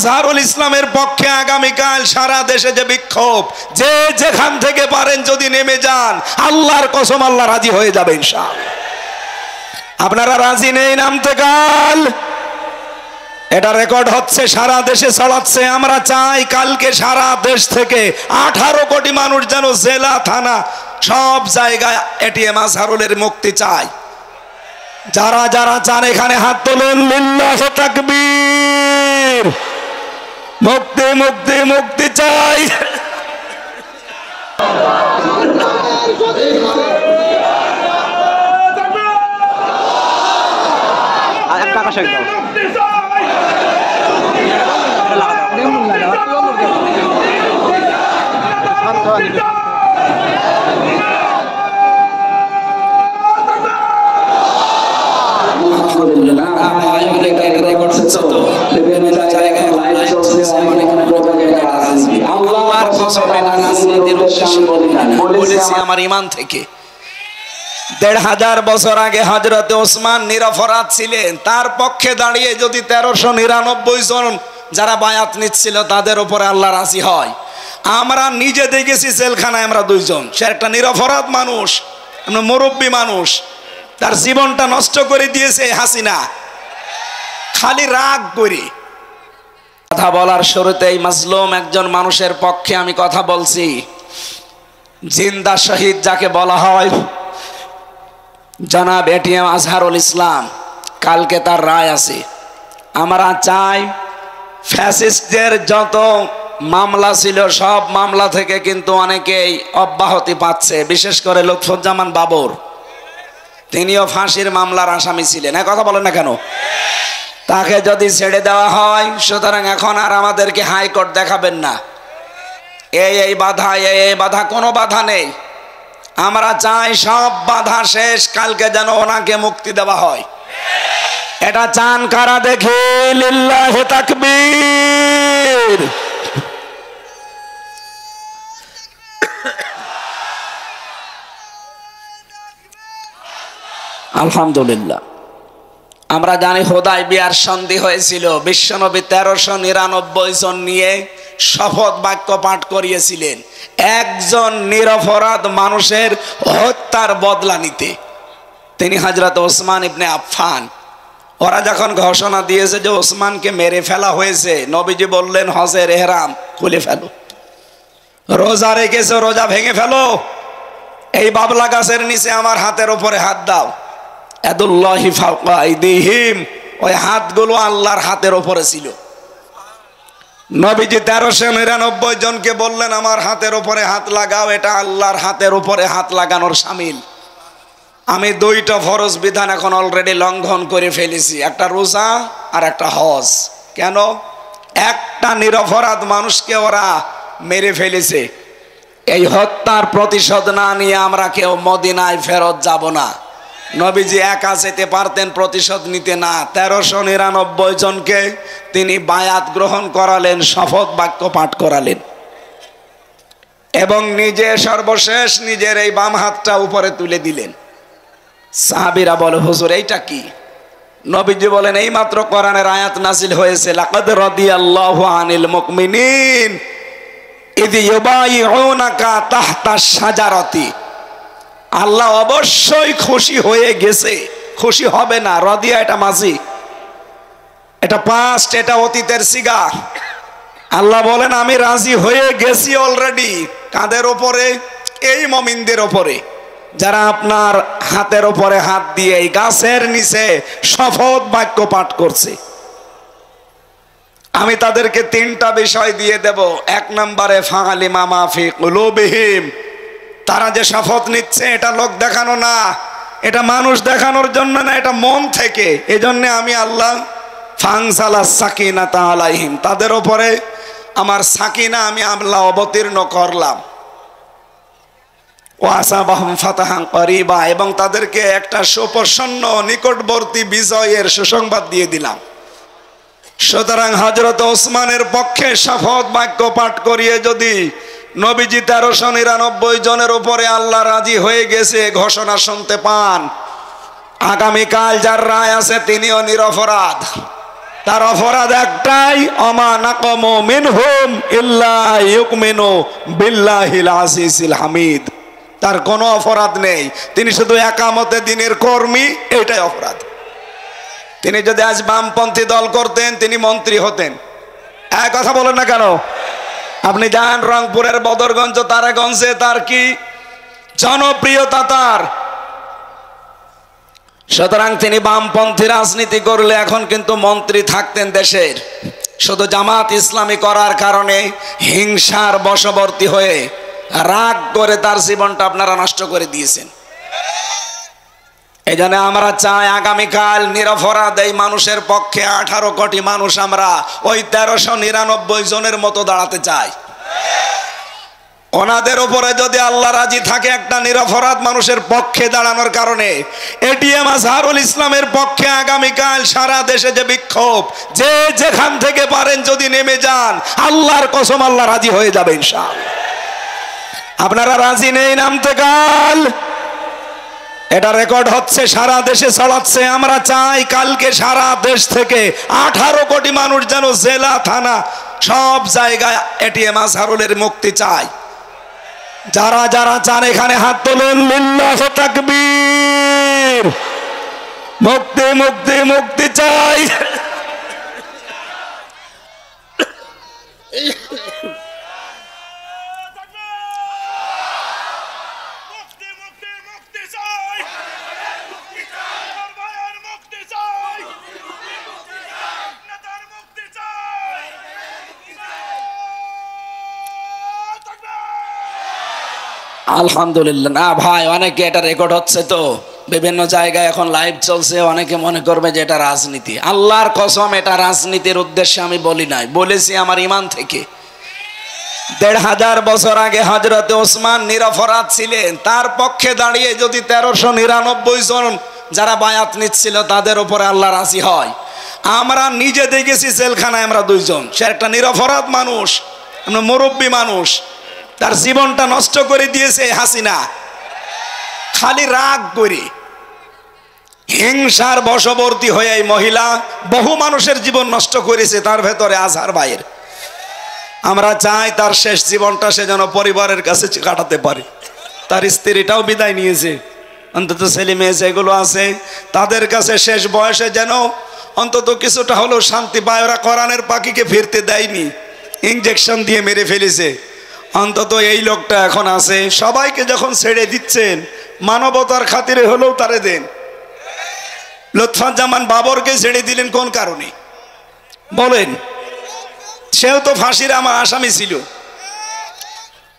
আজহারুল ইসলামের পক্ষে আগামীকাল সারা দেশে যে বিক্ষোভ, যে যেখান থেকে পারেন যদি নেমে যান, আল্লাহর কসম আল্লাহ রাজি হয়ে যাবে ইনশাআল্লাহ। আপনারা রাজি নেই নামতে কাল? এটা রেকর্ড হচ্ছে, সারা দেশে ছড়াচ্ছে। আমরা চাই কালকে সারা দেশ থেকে 18 কোটি মানুষ যেন জেলা থানা সব জায়গায় এটিএম আজহারুলের মুক্তি চাই। যারা যারা চান এখানে হাত তোলেন, লিল্লাহি তাকবীর। মুক্তি মুক্তি মুক্তি চাই। আমার ইমান থেকে 1500 বছর আগে হযরত ওসমান নিরপরাধ ছিলেন, তার পক্ষে দাঁড়িয়ে যদি 1399 জন যারা বায়াত নিচ্ছিল তাদের উপরে আল্লাহ রাজি হয়। আমরা নিজে দেখেছি জেলখানায় আমরা 2 জন, সে একটা নিরপরাধ মানুষ, আমরা মুরব্বী মানুষ, তার জীবনটা নষ্ট করে দিয়েছে হাসিনা খালি রাগ করে। কথা বলার শুরুতেই মাজলুম একজন মানুষের পক্ষে আমি কথা বলছি। জিন্দা শহীদ যাকে বলা হয় জনাব এটিএম আজহারুল ইসলাম, কালকে তার রায় আছে। আমরা চাই ফ্যাসিস্টদের যত মামলা ছিল সব মামলা থেকে কিন্তু অনেকেই অব্যাহতি পাচ্ছে, বিশেষ করে লুৎফুজ্জামান বাবর, তিনিও ফাঁসির মামলার আসামি ছিলেন। কথা বলেন না কেন? তাকে যদি ছেড়ে দেওয়া হয়, সুতরাং এখন আর আমাদেরকে হাইকোর্ট দেখাবেন না, এই বাধা এই বাধা, কোনো বাধা নেই। আমরা চাই সব বাধা শেষ, কালকে যেন ওনাকে মুক্তি দেওয়া হয়। এটা চান কারা দেখে? লিল্লাহি তাকবীর। আলহামদুলিল্লাহ। আমরা জানি হুদায়বিয়ার সন্ধি হয়েছিল, বিশ্বনবী 1399 জন নিয়ে শপথ বাক্য পাঠ করিয়েছিলেন একজন নিরপরাধ মানুষের হত্যার বদলা নিতে, তিনি হযরত ওসমান ইবনে আফফান। ওরা যখন ঘোষণা দিয়েছে যে ওসমানকে মেরে ফেলা হয়েছে, নবীজি বললেন হজের এহরাম খুলে ফেলো, রোজা রেখেছো রোজা ভেঙে ফেলো, এই বাবলা গাছের নিচে আমার হাতের উপরে হাত দাও। ইয়াদুল্লাহি ফাওকা আইদিহিম, ওই হাতগুলো আল্লাহর হাতের উপরে ছিল। নবীজি 1399 জনকে বললেন আমার হাতের উপরে হাত লাগাও, এটা আল্লাহর হাতের উপরে হাত লাগানোর শামিল। আমি 2টা ফরজ বিধান এখন অলরেডি লঙ্ঘন করে ফেলেছি, একটা রোজা আর একটা হজ। কেন? একটা নিরপরাধ মানুষকে ওরা মেরে ফেলেছে, এই হত্যার প্রতিশোধ না নিয়ে আমরা কেউ মদিনায় ফেরত যাব না। নবীজি একা যেতে পারতেন, প্রতিশোধ নিতে না। 1399 জনকে তিনি বায়াত গ্রহণ করালেন, শপথ বাক্য পাঠ করালেন এবং নিজে সর্বশেষ নিজের এই বাম হাতটা উপরে তুলে দিলেন। সাহাবীরা বলে হুজুর এইটা কি? নবীজি বলেন এইমাত্র কোরআনের আয়াত নাজিল হয়েছে, লাকাদ রাদিয়াল্লাহু আনিল মুমিনিন ইয ইউবাইউনাকা তাহতা শাজারাতি। আল্লাহ অবশ্যই খুশি হয়ে গেছে, খুশি হবে না। রদিয়া এটা মাঝি, এটা পাস্ট, এটা অতীতের সিগা। আল্লাহ বলেন আমি রাজি হয়ে গেছি অলরেডি। কাদের ওপরে? এই মুমিনদের ওপরে, যারা আপনার হাতের উপরে হাত দিয়ে এই গাছের নিচে শপথ বাক্য পাঠ করছে। আমি তাদেরকে 3টা বিষয় দিয়ে দেব। 1 নম্বরে ফাআলিমা মা ফি কুলুবিহিম, তারা যে শপথ নিচ্ছে এটা লোক দেখানো না, এটা মানুষ দেখানোর জন্য না, এটা মন থেকে। এজন্য আমি আল্লাহ ফানসালা সাকিনাতা আলাইহিম, তাদের উপরে আমার সাকিনা আমি আল্লাহ অবতীর্ণ করলাম। ওয়াসাবাহুম ফাতাহান করিবা, এবং তাদেরকে একটা সুপ্রসন্ন নিকটবর্তী বিজয়ের সুসংবাদ দিয়ে দিলাম। সুতরাং হযরত ওসমানের পক্ষে শপথ বাক্য পাঠ করিয়ে যদি নবীজি 1399 জনের উপরে আল্লাহ রাজি হয়ে গেছে ঘোষণা শুনতে পান, আগামীকাল যার রায় আছে তিনিও নিরপরাধ। তার অপরাধ একটাই, অমা নাকামু মিনহুম ইল্লা ইউমিনু বিল্লাহিল আজিজিল হামিদ। তার কোনো অপরাধ নেই, তিনি শুধু একামতে দিনের কর্মী, এটাই অপরাধ। তিনি যদি আজ বামপন্থী দল করতেন তিনি মন্ত্রী হতেন। এক কথা বলেন না কেন? আপনি যান রংপুরের বদরগঞ্জ, তারাগঞ্জে, তার কি জনপ্রিয়তা তার। সুতরাং তিনি বামপন্থী রাজনীতি করলে এখন কিন্তু মন্ত্রী থাকতেন দেশের। শুধু জামাত ইসলামী করার কারণে হিংসার বশবর্তী হয়ে রাগ করে তার জীবনটা আপনারা নষ্ট করে দিয়েছেন। এই জন্য আমরা চাই আগামীকাল নিরপরাধ এই মানুষের পক্ষে 18 কোটি মানুষ আমরা ওই 1399 জনের মতো দাঁড়াতে চাই। ওনাদের উপরে যদি আল্লাহ রাজি থাকে একটা নিরপরাধ মানুষের পক্ষে দাঁড়ানোর কারণে, এটিএম আজহারুল ইসলামের পক্ষে আগামীকাল সারা দেশে যে বিক্ষোভ, যে যেখান থেকে পারেন যদি নেমে যান, আল্লাহর কসম আল্লাহ রাজি হয়ে যাবে ইনশাআল্লাহ। আপনারা রাজি নেই নামতে কাল? এটা রেকর্ড হচ্ছে, সারা দেশে ছড়াচ্ছে। আমরা চাই কালকে সারা দেশ থেকে 18 কোটি মানুষ যেন জেলা থানা সব জায়গায় এটিএম আজহারুলের মুক্তি চাই। যারা যারা চান এখানে হাত তোলেন, লিল্লাহু তাকবীর। মুক্তি মুক্তি মুক্তি চাই। আলহামদুলিল্লাহ। না ভাই, অনেকে এটা রেকর্ড হচ্ছে তো বিভিন্ন জায়গায় এখন লাইভ চলছে, অনেকে মনে করবে যে এটা রাজনীতি। আল্লাহর কসম এটা রাজনীতির উদ্দেশ্যে আমি বলি নাই, বলেছি আমার ঈমান থেকে। 1500 বছর আগে হযরতে ওসমান নিরপরাধ ছিলেন, তার পক্ষে দাঁড়িয়ে যদি 1399 জন যারা বায়াত নিচ্ছিল তাদের উপরে আল্লাহ রাজি হয়। আমরা নিজে দেখেছি জেলখানায় আমরা 2 জন, সে একটা নিরপরাধ মানুষ, আমরা মুরব্বী মানুষ, তার জীবনটা নষ্ট করে দিয়েছে হাসিনা, খালি রাগ করে হিংসার বশবর্তী হয়ে এই মহিলা বহু মানুষের জীবন নষ্ট করেছে, তার ভেতরে আজহার ভাইয়ের। আমরা চাই তার শেষ জীবনটা সে যেন পরিবারের কাছে কাটাতে পারে। তার স্ত্রীটাও বিদায় নিয়েছে, অন্তত ছেলে মেয়ে যেগুলো আছে তাদের কাছে শেষ বয়সে যেন অন্তত কিছুটা হলেও শান্তি পায়। ওরা কোরআনের পাখিকে ফিরতে দেয়নি, ইনজেকশন দিয়ে মেরে ফেলেছে। অন্তত এই লোকটা এখন আছে। সবাইকে যখন ছেড়ে দিচ্ছেন, মানবতার খাতিরে হলেও তারে দেন। লুৎফুজ্জামান বাবরকে ছেড়ে দিলেন কোন কারণে বলেন? সেও তো ফাঁসির আমার আসামি ছিল।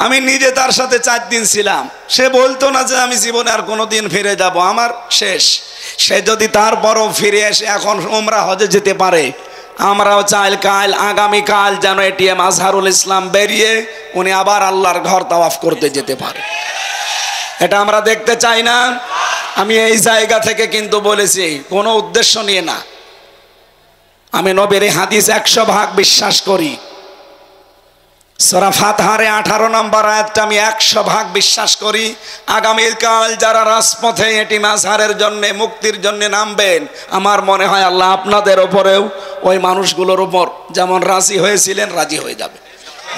আমি নিজে তার সাথে 4 দিন ছিলাম। সে বলতো না যে আমি জীবনে আর কোনোদিন ফিরে যাব, আমার শেষ। সে যদি তারপরও ফিরে এসে এখন উমরা হজে যেতে পারে, আমরাও চাই কাল আগামীকাল যেন এটিএম আজহারুল ইসলাম বেরিয়ে উনি আবার আল্লাহর ঘর তাওয়াফ করতে যেতে পারে। এটা আমরা দেখতে চাই না। আমি এই জায়গা থেকে কিন্তু বলেছি, কোনো উদ্দেশ্য নিয়ে না। আমি নবীর হাদিস 100% বিশ্বাস করি। সূরা ফাতহার 18 নম্বর আয়াতটা আমি 100% বিশ্বাস করি। আগামীকাল যারা রাজপথে এটিএম আজহারের জন্য মুক্তির জন্য নামবেন, আমার মনে হয় আল্লাহ আপনাদের উপরেও ওই মানুষগুলোর উপর যেমন রাজি হয়েছিলেন রাজি হয়ে যাবে।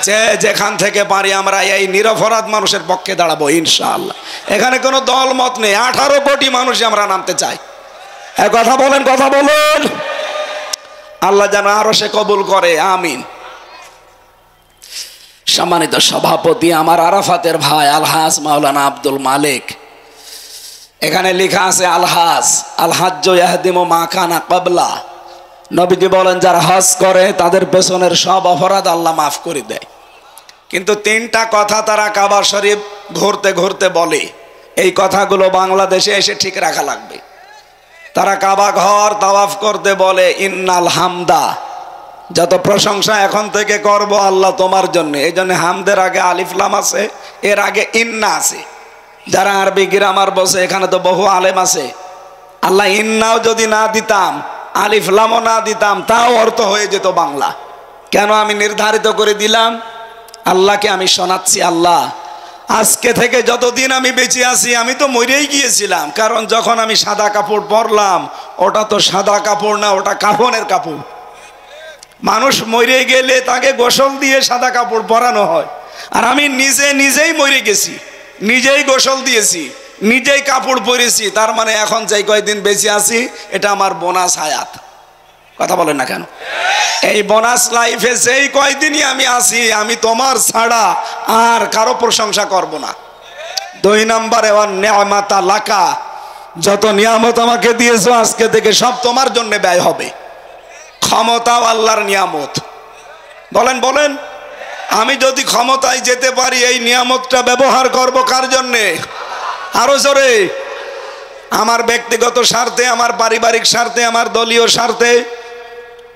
যে যেখান থেকে পারি আমরা এই নিরপরাধ মানুষের পক্ষে দাঁড়াবো ইনশাআল্লাহ। এখানে কোনো দল মত নেই, 18 কোটি মানুষ আমরা নামতে চাই। কথা বলেন, কথা বলুন। আল্লাহ যেন আরো সে কবুল করে, আমিন। সম্মানিত সভাপতি আমার আরাফাতের ভাই আলহাজ মাওলানা আব্দুল মালিক, এখানে লেখা আছে আলহাজ আলহাজ্জু ইয়াহদিমু মা কানা ক্বাবলা। নবীজি বলেন যারা হজ করে তাদের পেছনের সব অপরাধ আল্লাহ মাফ করে দেয়। কিন্তু 3টা কথা তারা কাবা শরীফ ঘুরতে ঘুরতে বলে, এই কথাগুলো বাংলাদেশে এসে ঠিক রাখা লাগবে। তারা কাবা ঘর তাওয়াফ করতে বলে ইন্নাল হামদা, যত প্রশংসা এখন থেকে করব আল্লাহ তোমার জন্য। এই জন্য হামদের আগে আলিফ লাম আছে, এর আগে ইন্না আছে। যারা আরবি গ্রামার বসে এখানে তো বহু আলেম আছে। আল্লাহ ইন্নাও যদি না দিতাম, আলিফ লামও না দিতাম, তাও অর্থ হয়ে যেত বাংলা। কেন আমি নির্ধারিত করে দিলাম? আল্লাহকে আমি শোনাচ্ছি, আল্লাহ আজকে থেকে যতদিন আমি বেঁচে আছি, আমি তো মরেই গিয়েছিলাম, কারণ যখন আমি সাদা কাপড় পরলাম ওটা তো সাদা কাপড় না, ওটা কাফনের কাপড়। মানুষ মরে গেলে তাকে গোসল দিয়ে সাদা কাপড় পরানো হয়, আর আমি নিজেই মরে গেছি, নিজেই গোসল দিয়েছি, নিজেই কাপড় পরেছি, তার মানে এখন যেই কয়দিন বেঁচে আছি এটা আমার বোনাস হায়াত। কথা বলেন না কেন? এই বোনাস লাইফে যেই কয়দিনই আমি আছি, আমি তোমার ছাড়া আর কারো প্রশংসা করব না। 2 নম্বরে নেয়ামাতা লাকা, যত নিয়ামত আমাকে দিয়েছো আজকে থেকে সব তোমার জন্য ব্যয় হবে। ক্ষমতাও আল্লাহর নিয়ামত। বলেন বলেন, আমি যদি ক্ষমতায় যেতে পারি এই নিয়ামতটা ব্যবহার করব কার জন্যে? আরো জোরে। আমার ব্যক্তিগত স্বার্থে, আমার পারিবারিক স্বার্থে, আমার দলীয় স্বার্থে,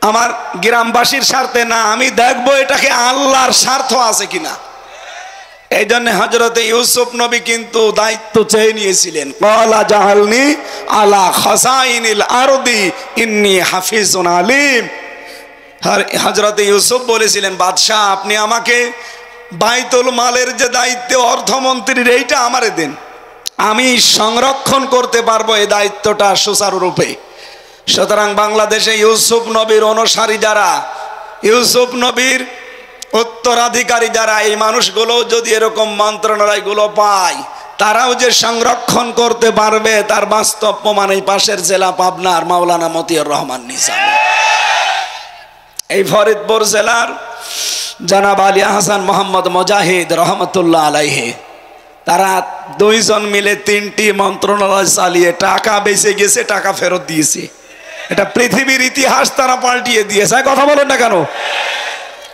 আমার গ্রামবাসীর স্বার্থে না, আমি দেখবো এটাকে আল্লাহর স্বার্থ আছে কিনা। এই জন্য হযরতে ইউসুফ নবী কিন্তু দায়িত্ব চেয়ে নিয়েছিলেন, ক্বালা জাআলনি আলা খাসাইনিল আরদি ইন্নী হাফিজুন আলিম। হযরতে ইউসুফ বলেছিলেন, বাদশাহ আপনি আমাকে বাইতুল মালের যে দায়িত্ব অর্থমন্ত্রীর, এইটা আমারে দেন, আমি সংরক্ষণ করতে পারবো এই দায়িত্বটা সুচারুরূপে। সুতরাং বাংলাদেশে ইউসুফ নবীর অনুসারী যারা, ইউসুফ নবীর উত্তরাধিকারী যারা, এই মানুষগুলো যদি এরকম মন্ত্রণালয়গুলো পায়, তারাও যে সংরক্ষণ করতে পারবে তার বাস্তব প্রমাণ এই পাশের জেলা পাবনার মাওলানা মতিউর রহমান নিজাম। এই ফরিদপুর জেলার জনাব আলী হাসান মোহাম্মদ মুজাহিদ রহমতুল্লাহ আলাইহি, তারা 2 জন মিলে 3টি মন্ত্রণালয় চালিয়ে টাকা বেঁচে গেছে, টাকা ফেরত দিয়েছে। এটা পৃথিবীর ইতিহাস তারা পাল্টিয়ে দিয়েছে। কথা বলেন না কেন?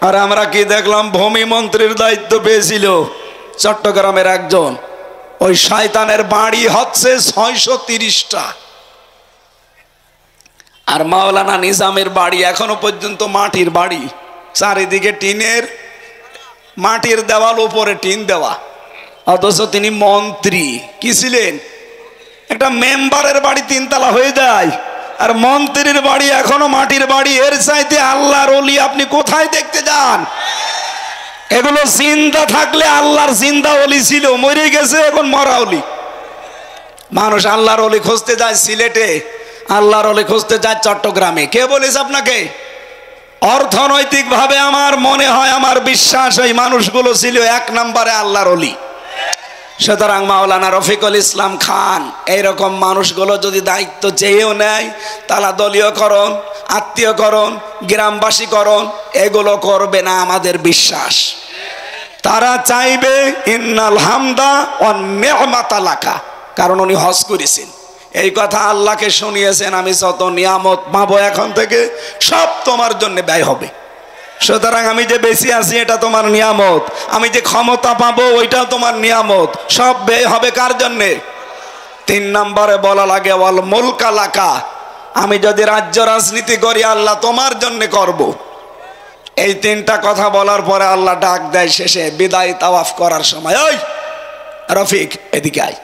আর আমরা কি দেখলাম, ভূমি মন্ত্রীর দায়িত্ব পেয়েছিল চট্টগ্রামের একজন, ওই শয়তানের বাড়ি হচ্ছে 630টা, আর মাওলানা নিজামের বাড়ি এখনো পর্যন্ত মাটির বাড়ি, চারিদিকে টিনের, মাটির দেওয়াল, উপরে টিন দেওয়া, অথচ তিনি মন্ত্রী। কি ছিলেন? একটা মেম্বারের বাড়ি 3 তলা হয়ে যায়, আর মন্ত্রীর বাড়ি এখনো মাটির বাড়ি। এর চাইতে আল্লাহর ওলি আপনি কোথায় দেখতে যান? এগুলো জিন্দা থাকলে আল্লাহর জিন্দা ওলি ছিল, মরে গেছে এখন মরা ওলি। মানুষ আল্লাহর ওলি খুঁজতে যায় সিলেটে, আল্লাহর ওলি খুঁজতে যায় চট্টগ্রামে। কে বলেছে আপনাকে? অর্থনৈতিকভাবে আমার মনে হয়, আমার বিশ্বাস, এই মানুষগুলো ছিল 1 নম্বরে আল্লাহর ওলি। সুতরাং মাওলানা রফিকুল ইসলাম খান এইরকম মানুষগুলো যদি দায়িত্ব চেয়েও নেয়, তারা দলীয়করণ, আত্মীয়করণ, গ্রামবাসীকরণ এগুলো করবে না, আমাদের বিশ্বাস। তারা চাইবে ইন্নাল হামদা ওয়ান নি'মাতা লাকা, কারণ উনি হজ করেছেন, এই কথা আল্লাহকে শুনিয়েছেন, আমি যত নিয়ামত পাবো এখন থেকে সব তোমার জন্য ব্যয় হবে। সুতরাং আমি যে বেশি আছি এটা তোমার নিয়ামত, আমি যে ক্ষমতা পাবো ওইটাও তোমার নিয়ামত, সব ব্যয় হবে কার জন্যে? 3 নম্বরে বলা লাগে ওয়াল মুলকা লাকা, আমি যদি রাজ্য রাজনীতি করি আল্লাহ তোমার জন্য করব। এই 3টা কথা বলার পরে আল্লাহ ডাক দেয় শেষে বিদায় তাওয়াফ করার সময়, ওই রফিক এদিকে আয়।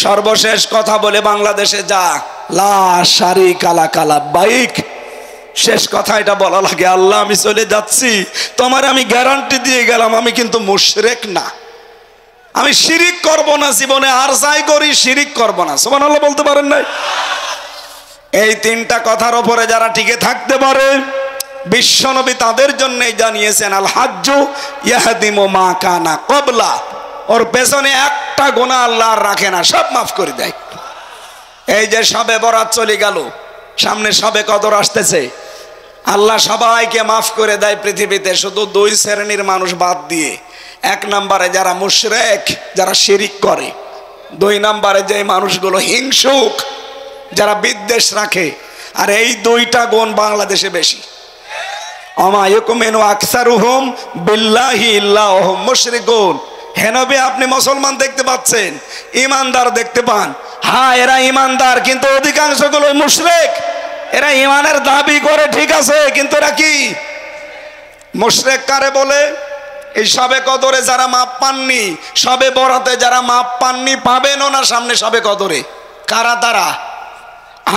সর্বশেষ কথা বলে বাংলাদেশে যা, লা শারিকা লাকা লাব্বাইক, শেষ কথা এটা বলা লাগে, আল্লাহ আমি চলে যাচ্ছি, তোমার আমি গ্যারান্টি দিয়ে গেলাম আমি কিন্তু মুশরিক না, আমি শিরিক করব না জীবনে, আর যাই করি শিরিক করব না। সুবহানাল্লাহ বলতে পারেন নাই? এই 3টা কথার উপরে যারা টিকে থাকতে পারে, বিশ্বনবী তাদের জন্যই জানিয়েছেন আল হাজ্জু ইয়াহদিমু মা কানা ক্বাবলা, ওর পেছনে একটা গুনাহ আল্লাহ আর রাখে না, সব মাফ করে দেয়। এই যে শবে বরাত চলে গেল, সামনে শবে কদর আসতেছে, আল্লাহ সবাইকে মাফ করে দেয় পৃথিবীতে, শুধু 2 শ্রেণীর মানুষ বাদ দিয়ে। 1 নম্বরে যারা মুশরিক, যারা শিরিক করে। 2 নম্বরে যে মানুষগুলো হিংসুক, যারা বিদ্বেষ রাখে। আর এই 2টা গুণ বাংলাদেশে বেশি। আমা ইয়াকুমিনু আকসারুহুম বিল্লাহি ইল্লা হুম মুশরিকুন। হে নবী, আপনি মুসলমান দেখতে পাচ্ছেন, ইমানদার দেখতে পান, হ্যাঁ এরা ইমানদার, কিন্তু অধিকাংশগুলো মুশরিক। এরা ইমানের দাবি করে ঠিক আছে, কিন্তু এরা কি? মুশরিক কারে বলে? এই শবে কদরে যারা মাপ পাননি, শবে বরাতে যারা মাপ পাননি, পাবেনও না সামনে শবে কদরে। কারা তারা?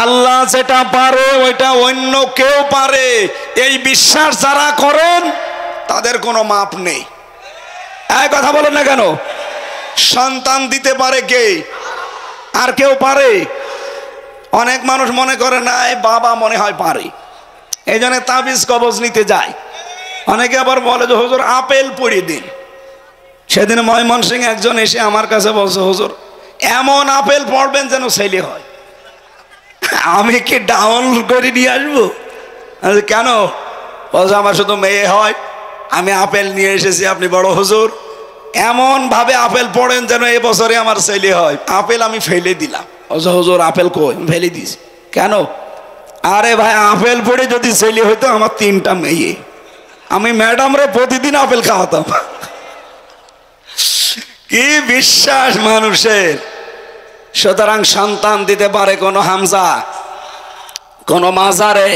আল্লাহ যেটা পারে ওইটা অন্য কেউ পারে, এই বিশ্বাস যারা করেন তাদের কোনো মাপ নেই। এই কথা বলেন না কেন? সন্তান দিতে পারে কে? আর কেউ পারে? অনেক মানুষ মনে করে না বাবা মনে হয় পারে, এই জন্য তাবিজ কবজ নিতে যায়। অনেকে আবার বলে যে হুজুর আপেল পড়িয়ে দিন। সেদিন ময়মনসিং একজন এসে আমার কাছে বলছে, হুজুর এমন আপেল পড়বেন যেন ছেলে হয়। আমি কি ডাউন করে নিয়ে আসবো? কেন? বলছে আমার শুধু মেয়ে হয়, আমি আপেল নিয়ে এসেছি, আপনি বড় হুজুর এমন ভাবে আপেল পড়েন যেন এই বছরে আমার ছেলে হয়। আপেল আমি ফেলে দিলাম। বলছে হুজুর আপেল কই? ফেলে দিয়েছি। কেন? আরে ভাই আপেল পড়ে যদি ছেলে হইতো আমার 3টা মেয়ে, আমি ম্যাডামরে প্রতিদিন আপেল খাওয়াতাম। কি বিশ্বাস মানুষের! সুতরাং সন্তান দিতে পারে কোনো হামজা, কোনো মাজারে,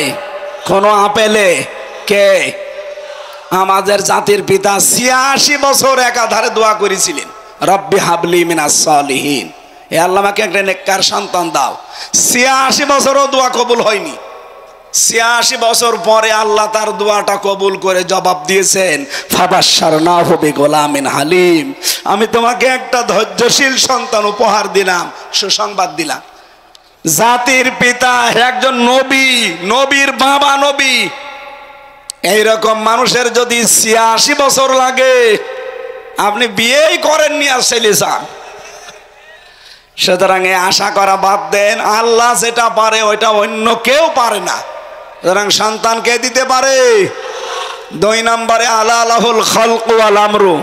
কোনো আপেলে? কে? আমাদের জাতির পিতা 86 বছর একাধারে দোয়া করেছিলেন, রব্বি হাবলি মিনাস সালিহিন, হে আল্লাহ আমাকে একটা নেককার সন্তান দাও। 86 বছরও দোয়া কবুল হয়নি। 86 বছর পরে আল্লাহ তার দোয়াটা কবুল করে জবাব দিয়েছেন, ফাবাশশারনাহু বিগুলামিন হালিম, আমি তোমাকে একটা ধৈর্যশীল সন্তান উপহার দিলাম, সুসংবাদ দিলাম। জাতির পিতা একজন নবী, নবীর বাবা নবী। এইরকম মানুষের যদি 86 বছর লাগে, আপনি বিয়েই করেননি আর ছেলে চান। সুতরাং আশা করা বাদ দেন, আল্লাহ যেটা পারে ওইটা অন্য কেউ পারে না। সুতরাং সন্তান কে দিতে পারে? 2 নম্বরে আলা আলাহুল খালকু ওয়াল আমরু,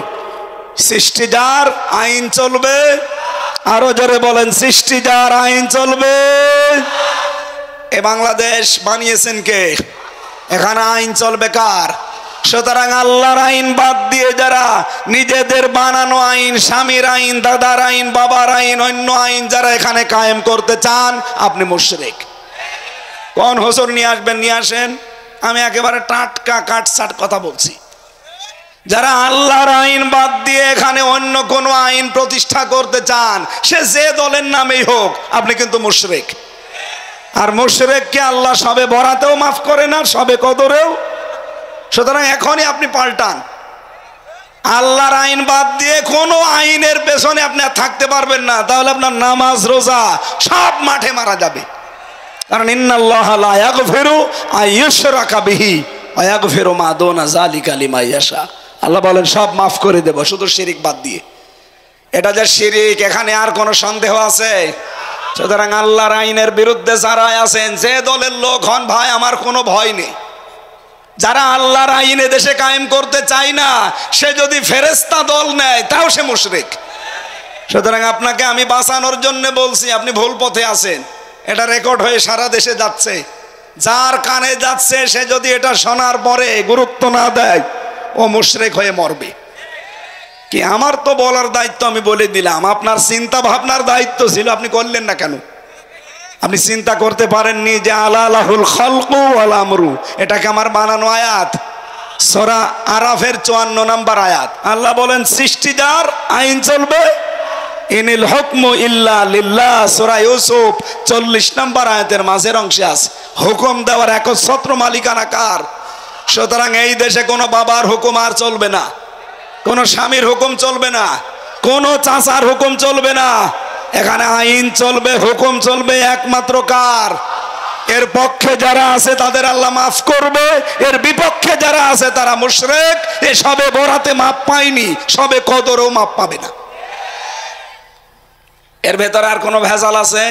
সৃষ্টি যার, আইন চলবে। আরো জোরে বলেন, সৃষ্টি যার, আইন চলবে। এ বাংলাদেশ বানিয়েছেন কে? এখানে আইন চলবে কার? সুতরাং আল্লাহর আইন বাদ দিয়ে যারা নিজেদের বানানো আইন, স্বামীর আইন, দাদার আইন, বাবার আইন, অন্য আইন যারা এখানে কায়েম করতে চান, আপনি মুশরিক। কোন হুজুর নিয়ে আসবেন? নিয়ে আসেন, আমি একেবারে টাটকা কাটছাট কথা বলছি। যারা আল্লাহর আইন বাদ দিয়ে এখানে অন্য কোনো আইন প্রতিষ্ঠা করতে চান, সে যে দলের নামেই হোক, আপনি কিন্তু মুশরিক। আর মুশরিককে আল্লাহ সবে বরাতেও মাফ করে না, সবে কদরেও। সুতরাং এখনই আপনি পাল্টান। আল্লাহর আইন বাদ দিয়ে কোনো আইনের পেছনে আপনি আর থাকতে পারবেন না, তাহলে আপনার নামাজ রোজা সব মাঠে মারা যাবে। কারণ ইন্নাল্লাহা লা ইয়াগফিরু আইয়ুশরাকা বিহি ওয়া ইয়াগফিরু মা দুনা যালিকা লিমান ইয়াশা। আল্লাহ বলেন সব মাফ করে দেব, শুধু শিরিক বাদ দিয়ে। এটা যে শিরিক, এখানে আর কোনো সন্দেহ আছে? সুতরাং আল্লাহর আইনের বিরুদ্ধে যারা আছেন, যে দলের লোক হন ভাই, আমার কোনো ভয় নেই। যারা আল্লাহর আইনে দেশে কায়েম করতে চায় না, সে যদি ফেরেশতা দল নেয় তাও সে মুশরিক। সুতরাং আপনাকে আমি বাঁচানোর জন্য বলছি, আপনি ভুল পথে আছেন। এটা রেকর্ড হয়ে সারা দেশে যাচ্ছে। যার কানে যাচ্ছে সে যদি এটা শোনার পরে গুরুত্ব না দেয়, ও মুশরিক হয়ে মরবে। কি আমার তো বলার দায়িত্ব, আমি বলে দিলাম। আপনার চিন্তা ভাবনার দায়িত্ব ছিল, আপনি করলেন না কেন? আপনি চিন্তা করতে পারেননি যে আলা আলাহুল খালকু ওয়াল আমরু, এটাকে আমার বানানো আয়াত। সূরা আরাফের 54 নম্বর আয়াত। আল্লাহ বলেন সৃষ্টি যার, আইন চলবে। ইনিল হুকমু ইল্লা লিল্লাহ, সূরা ইউসুফ 40 নম্বর আয়াতের মাঝের অংশে আছে। হুকুম দেওয়ার একচ্ছত্র মালিকানা কার? সুতরাং এই দেশে কোনো বাবার হুকুম আর চলবে না, কোনো স্বামীর হুকুম চলবে না, কোনো চাচার হুকুম চলবে না। এখানে আইন চলবে, হুকুম চলবে একমাত্র কার? এর পক্ষে যারা আছে তাদের আল্লাহ মাফ করবে, এর বিপক্ষে যারা আছে তারা মুশরিক। এ সবে বরাতে মাপ পায়নি, সবে কদরেও মাপ পাবে না। এর ভেতরে আর কোনো ভেজাল আছে?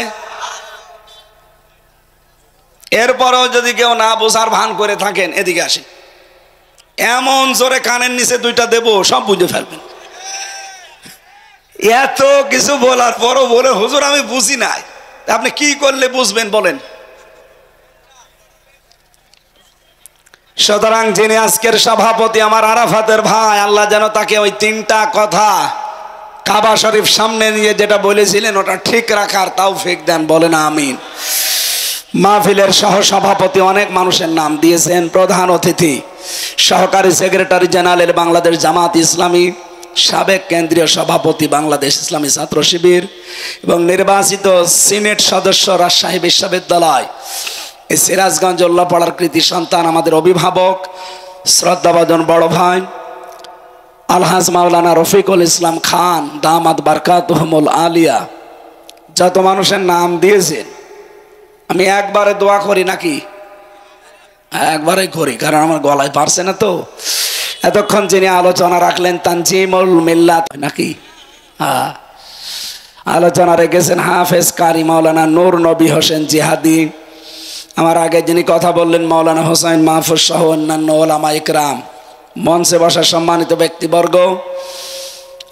এরপরেও যদি কেউ না বোঝার ভান করে থাকেন, এদিকে আসেন, এমন জোরে কানের নিচে 2টা দেব, সব বুঝে ফেলবেন। এত কিছু বলার পরও বলে হুজুর আমি বুঝি নাই। আপনি কি করলে বুঝবেন বলেন? সুতরাং যিনি আজকের সভাপতি, আমার আরাফাতের ভাই, আল্লাহ যেন তাকে ওই 3টা কথা কাবা শরীফ সামনে নিয়ে যেটা বলেছিলেন ওটা ঠিক রাখার তৌফিক দেন, বলেন আমিন। মাহফিলের সহ সভাপতি অনেক মানুষের নাম দিয়েছেন। প্রধান অতিথি সহকারী সেক্রেটারি জেনারেল বাংলাদেশ জামাত ইসলামী, সাবেক কেন্দ্রীয় সভাপতি বাংলাদেশ ইসলামী ছাত্র শিবির এবং নির্বাচিত সিনেট সদস্য রাজশাহী বিশ্ববিদ্যালয়, এই সিরাজগঞ্জ উল্লাপাড়ার কৃতি সন্তান, আমাদের অভিভাবক শ্রদ্ধাভাজন বড় ভাই আলহাজ মাওলানা রফিকুল ইসলাম খান দামাত বারকাতুহুমুল আলিয়া, যত মানুষের নাম দিয়েছেন, আমি একবারে দোয়া করি নাকি? একবারে করি, কারণ আমার গলায় পারছে না তো। এতক্ষণ যিনি আলোচনা রাখলেন তানজিমুল মিল্লাত নাকি, আলোচনা রেখেছেন হাফেজ কারি মাওলানা নূর নবী হোসেন জিহাদি। আমার আগে যিনি কথা বললেন মাওলানা হোসাইন মাহফুজ সহ অন্যান্য ওলামা ইকরাম, মঞ্চে বসা সম্মানিত ব্যক্তিবর্গ।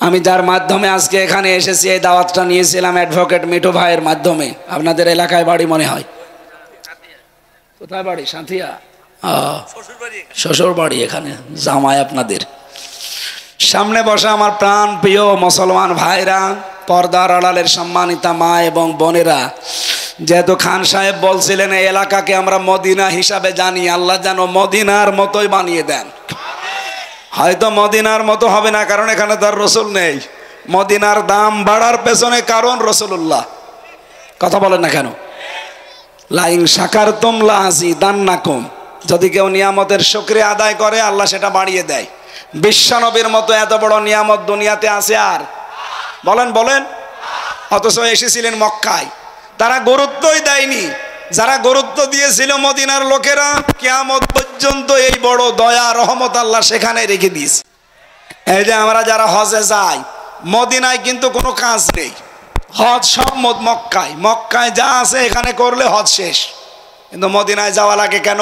আমি যার মাধ্যমে আজকে এখানে এসেছি, এই দাওয়াতটা নিয়েছিলাম অ্যাডভোকেট মিঠু ভাইয়ের মাধ্যমে। আপনাদের এলাকায় বাড়ি মনে হয়, কোথায় বাড়ি? সাঁথিয়া, শ্বশুর বাড়ি এখানে, জামাই আপনাদের। সামনে বসা আমার প্রাণ প্রিয় মুসলমান ভাইরা, পর্দার আড়ালের সম্মানিতা মা এবং বোনেরা, যেহেতু খান সাহেব বলছিলেন এই এলাকাকে আমরা মদিনা হিসাবে জানি, আল্লাহ যেন মদিনার মতোই বানিয়ে দেন। হয়তো মদিনার মতো হবে না, কারণ এখানে তার রসুল নেই। মদিনার দাম বাড়ার পেছনে কারণ রসুল্লাহ। কথা বলেন না কেন? লাইন শাকারতুম লাযিদান্নাকুম, যদি কেউ নিয়ামতের শুকরিয়া আদায় করে আল্লাহ সেটা বাড়িয়ে দেয়। বিশ্বনবীর মতো এত বড় নিয়ামত দুনিয়াতে আছে আর? বলেন বলেন। অথচ এসেছিলেন মক্কায়, তারা গুরুত্বই দেয়নি। যারা গুরুত্ব দিয়েছিল মদিনার লোকেরা, কিয়ামত পর্যন্ত এই বড় দয়া রহমত আল্লাহ সেখানে রেখে দিয়েছে। এই যে আমরা যারা হজে যাই, মদিনায় কিন্তু কোনো কাজ নেই, হজ সব মক্কায়। মক্কায় যা আছে এখানে করলে হজ শেষ। কিন্তু মদিনায় যাওয়া লাগে কেন?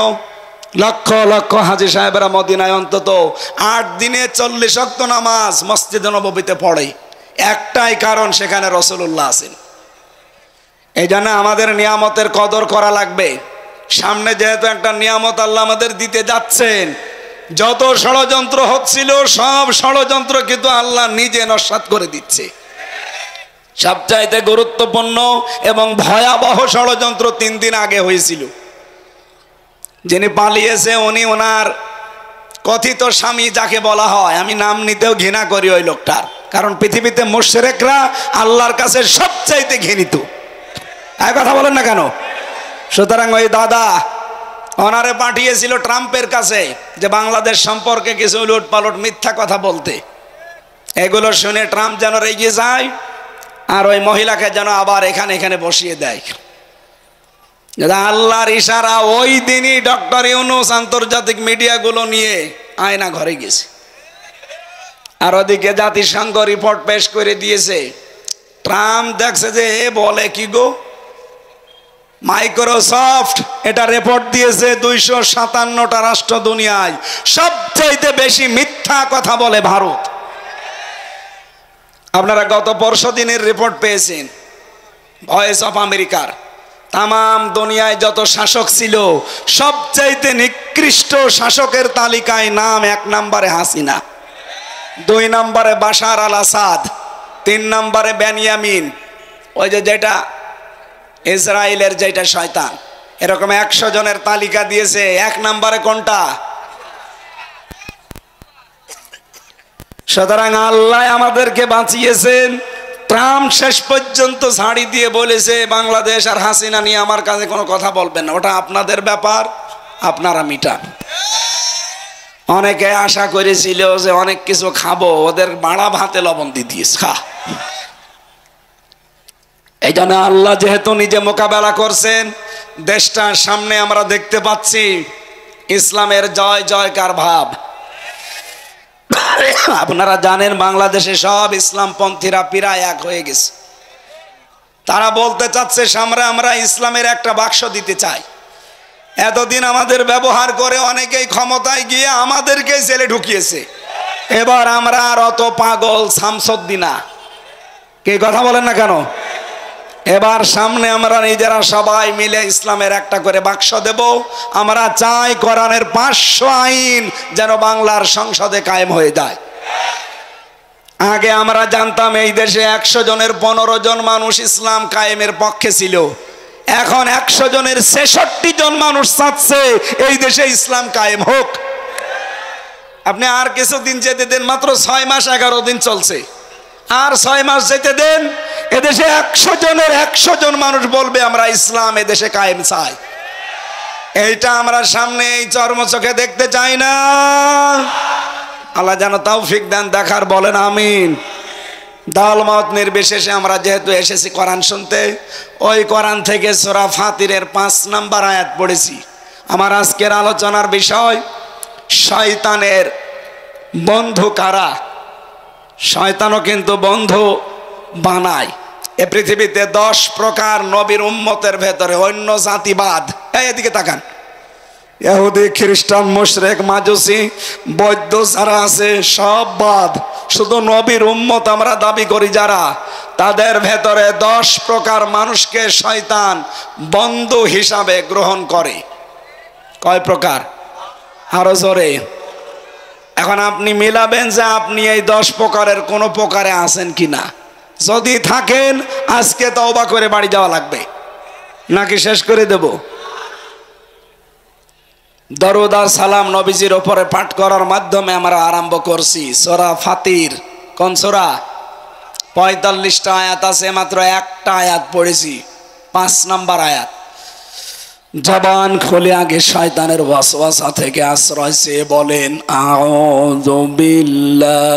লক্ষ লক্ষ হাজী সাহেবরা মদিনায় অন্তত 8 দিনে 40 ওয়াক্ত নামাজ মসজিদে নববীতে পড়ে। একটাই কারণ, সেখানে রাসূলুল্লাহ আছেন। এই জন্য আমাদের নিয়ামতের কদর করা লাগবে। সামনে যেহেতু একটা নিয়ামত আল্লাহ আমাদের দিতে যাচ্ছেন, যত ষড়যন্ত্র হচ্ছিল সব ষড়যন্ত্র কিন্তু আল্লাহ নিজে নস্যাৎ করে দিচ্ছে। সবচাইতে গুরুত্বপূর্ণ এবং ভয়াবহ ষড়যন্ত্র 3 দিন আগে হয়েছিল। যিনি পালিয়েছে উনি ওনার কথিত স্বামী, যাকে বলা হয়, আমি নাম নিতেও ঘৃণা করি ওই লোকটার, কারণ পৃথিবীতে মুশরিকরা আল্লাহর কাছে সবচাইতে ঘৃণিত। এই কথা বলেন না কেন? সুতরাং ওই দাদা ওনারে পাঠিয়েছিল ট্রাম্পের কাছে, যে বাংলাদেশ সম্পর্কে কিছু উলট পালট মিথ্যা কথা বলতে। এগুলো শুনে ট্রাম্প যেন রেগে যায়, আর ওই মহিলাকে যেন আবার এখানে বসিয়ে দেয়। আল্লাহর ইশারা, ওই দিনই ডক্টর ইউনূস আন্তর্জাতিক মিডিয়াগুলো নিয়ে আয়না ঘরে গেছে। আর ওদিকে জাতিসংঘ রিপোর্ট পেশ করে দিয়েছে। ট্রাম্প দেখছে যে এ বলে কি গো, মাইক্রোসফট এটা রিপোর্ট দিয়েছে 257টা রাষ্ট্র দুনিয়ায় সবচাইতে বেশি মিথ্যা কথা বলে ভারত। আপনারা গত পরশু দিনের রিপোর্ট পেয়েছেন ভয়েস অফ আমেরিকার। তাম দুনিয়ায় যত শাসক ছিল সবচাইতে নিকৃষ্ট শাসকের তালিকায় নাম 1 নম্বরে হাসিনা, 2 নম্বরে বাশার আল আসাদ, 3 নম্বরে বেনিয়ামিন, ওই যেটা ইসরায়েলের যেটা শয়তান। এরকম 100 জনের তালিকা দিয়েছে। 1 নম্বরে কোনটা? সুতরাং আল্লাহ আমাদেরকে বাঁচিয়েছেন। ট্রাম্প শেষ পর্যন্ত ঝাড়ি দিয়ে বলেছে বাংলাদেশ আর হাসিনা নিয়ে আমার কাছে কোনো কথা বলবেন না, ওটা আপনাদের ব্যাপার, আপনারা মিটান। অনেকে আশা করেছিল যে অনেক কিছু খাবো, ওদের বাড়া ভাতে লবণ দিয়ে দিয়েছে খা। এই জন্য আল্লাহ যেহেতু নিজে মোকাবেলা করছেন, দেশটার সামনে আমরা দেখতে পাচ্ছি ইসলামের জয় জয়কার ভাব। আপনারা জানেন বাংলাদেশে সব ইসলামপন্থীরা প্রায় এক হয়ে গেছে। তারা বলতে চাচ্ছে সামনে আমরা ইসলামের একটা বাক্স দিতে চাই। এতদিন আমাদের ব্যবহার করে অনেকেই ক্ষমতায় গিয়ে আমাদেরকে জেলে ঢুকিয়েছে। এবার আমরা আর অত পাগল শামসুদ্দিনা, কে কথা বলেন না কেন? এবার সামনে আমরা নিজেরা সবাই মিলে ইসলামের একটা করে বাক্স দেব। আমরা চাই কোরআনের 500 আইন যেন বাংলার সংসদে কায়েম হয়ে যায়। আগে আমরা জানতাম এই দেশে 100 জনের 15 জন মানুষ ইসলাম কায়েমের পক্ষে ছিল। এখন 100 জনের 66 জন মানুষ চাচ্ছে এই দেশে ইসলাম কায়েম হোক। আপনি আর কিছুদিন যেতে দেন, মাত্র 6 মাস 11 দিন চলছে, আর 6 মাস যেতে দেন, এদেশে 100 জনের 100 জন মানুষ বলবে আমরা ইসলাম এদেশে কায়েম চাই। এইটা আমরা সামনে এই চর্মচোখে দেখতে চাই না। আল্লাহ যেন তৌফিক দেন দেখার, বলেন আমিন। দলমত নির্বিশেষে আমরা যেহেতু এসেছি কোরআন শুনতে, ওই কোরআন থেকে সূরা ফাতিরের 5 নম্বর আয়াত পড়েছি। আমার আজকের আলোচনার বিষয় শয়তানের বন্ধু কারা। শয়তানও কিন্তু বন্ধু বানায়। এ পৃথিবীতে 10 প্রকার নবীর উম্মতের ভেতরে অন্য জাতিবাদ, এদিকে তাকান, ইহুদি খ্রিস্টান মুশরিক মাজুসি বৌদ্ধ যারা আছে সব বাদ, শুধু নবীর উম্মত আমরা দাবি করি যারা, তাদের ভেতরে 10 প্রকার মানুষকে শয়তান বন্ধু হিসাবে গ্রহণ করে। কয় প্রকার? আরো জোরে। এখন আপনি মিলাবেন যে আপনি এই 10 প্রকারের কোন প্রকারে আছেন কিনা। যদি থাকেন আজকে তওবা করে বাড়ি যাওয়া লাগবে, নাকি শেষ করে দেব? দরুদ আর সালাম নবীজির উপরে পাঠ করার মাধ্যমে আমরা আরম্ভ করছি সূরা ফাতির। কোন সূরা? 45টা আয়াত আছে, মাত্র একটা আয়াত পড়েছি, 5 নাম্বার আয়াত। জবান খুলে আগে শয়তানের ওয়াসওয়াসা থেকে আশ্রয় চেয়ে বলেন আউযু বিল্লাহ।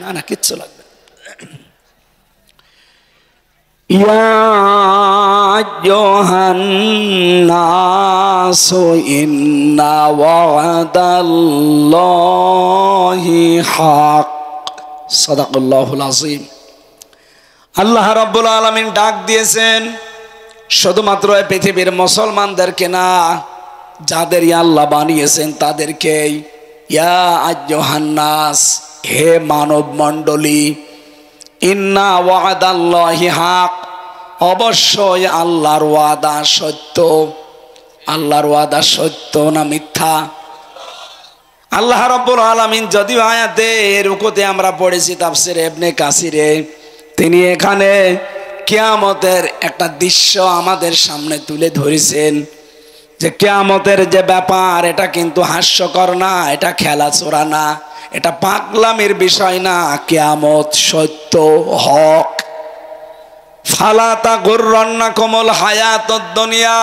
না না, কিচ্ছু লাগবে। ইয়া আইয়ুহান নাসু ইন্না ওয়াদাল্লাহি হক। সাদাকাল্লাহুল আযীম। আল্লাহ রাব্বুল আলামিন ডাক দিয়েছেন শুধুমাত্র এই পৃথিবীর মুসলমানদেরকে না, যাদের আল্লাহ বানিয়েছেন তাদেরকেই। ইয়া আইয়ুহান নাস, হে মানব মণ্ডলী, ইন্না ওয়াদাল্লাহি হক, অবশ্যই আল্লাহর ওয়াদা সত্য। আল্লাহর ওয়াদা সত্য না মিথ্যা? আল্লাহ রাব্বুল আলামিন যদিও আয়াতে রুকুতে আমরা পড়েছি তাফসিরে ইবনে কাসিরে, তিনি এখানে কিয়ামতের একটা দৃশ্য আমাদের সামনে তুলে ধরেছেন যে কিয়ামতের যে ব্যাপার, এটা কিন্তু হাস্যকর না, এটা খেলাচোরা না, এটা পাগলামির বিষয় না। কিয়ামত সত্য, হক। ফালা তাগুররান্নাকুমুল হায়াতুদ দুনিয়া,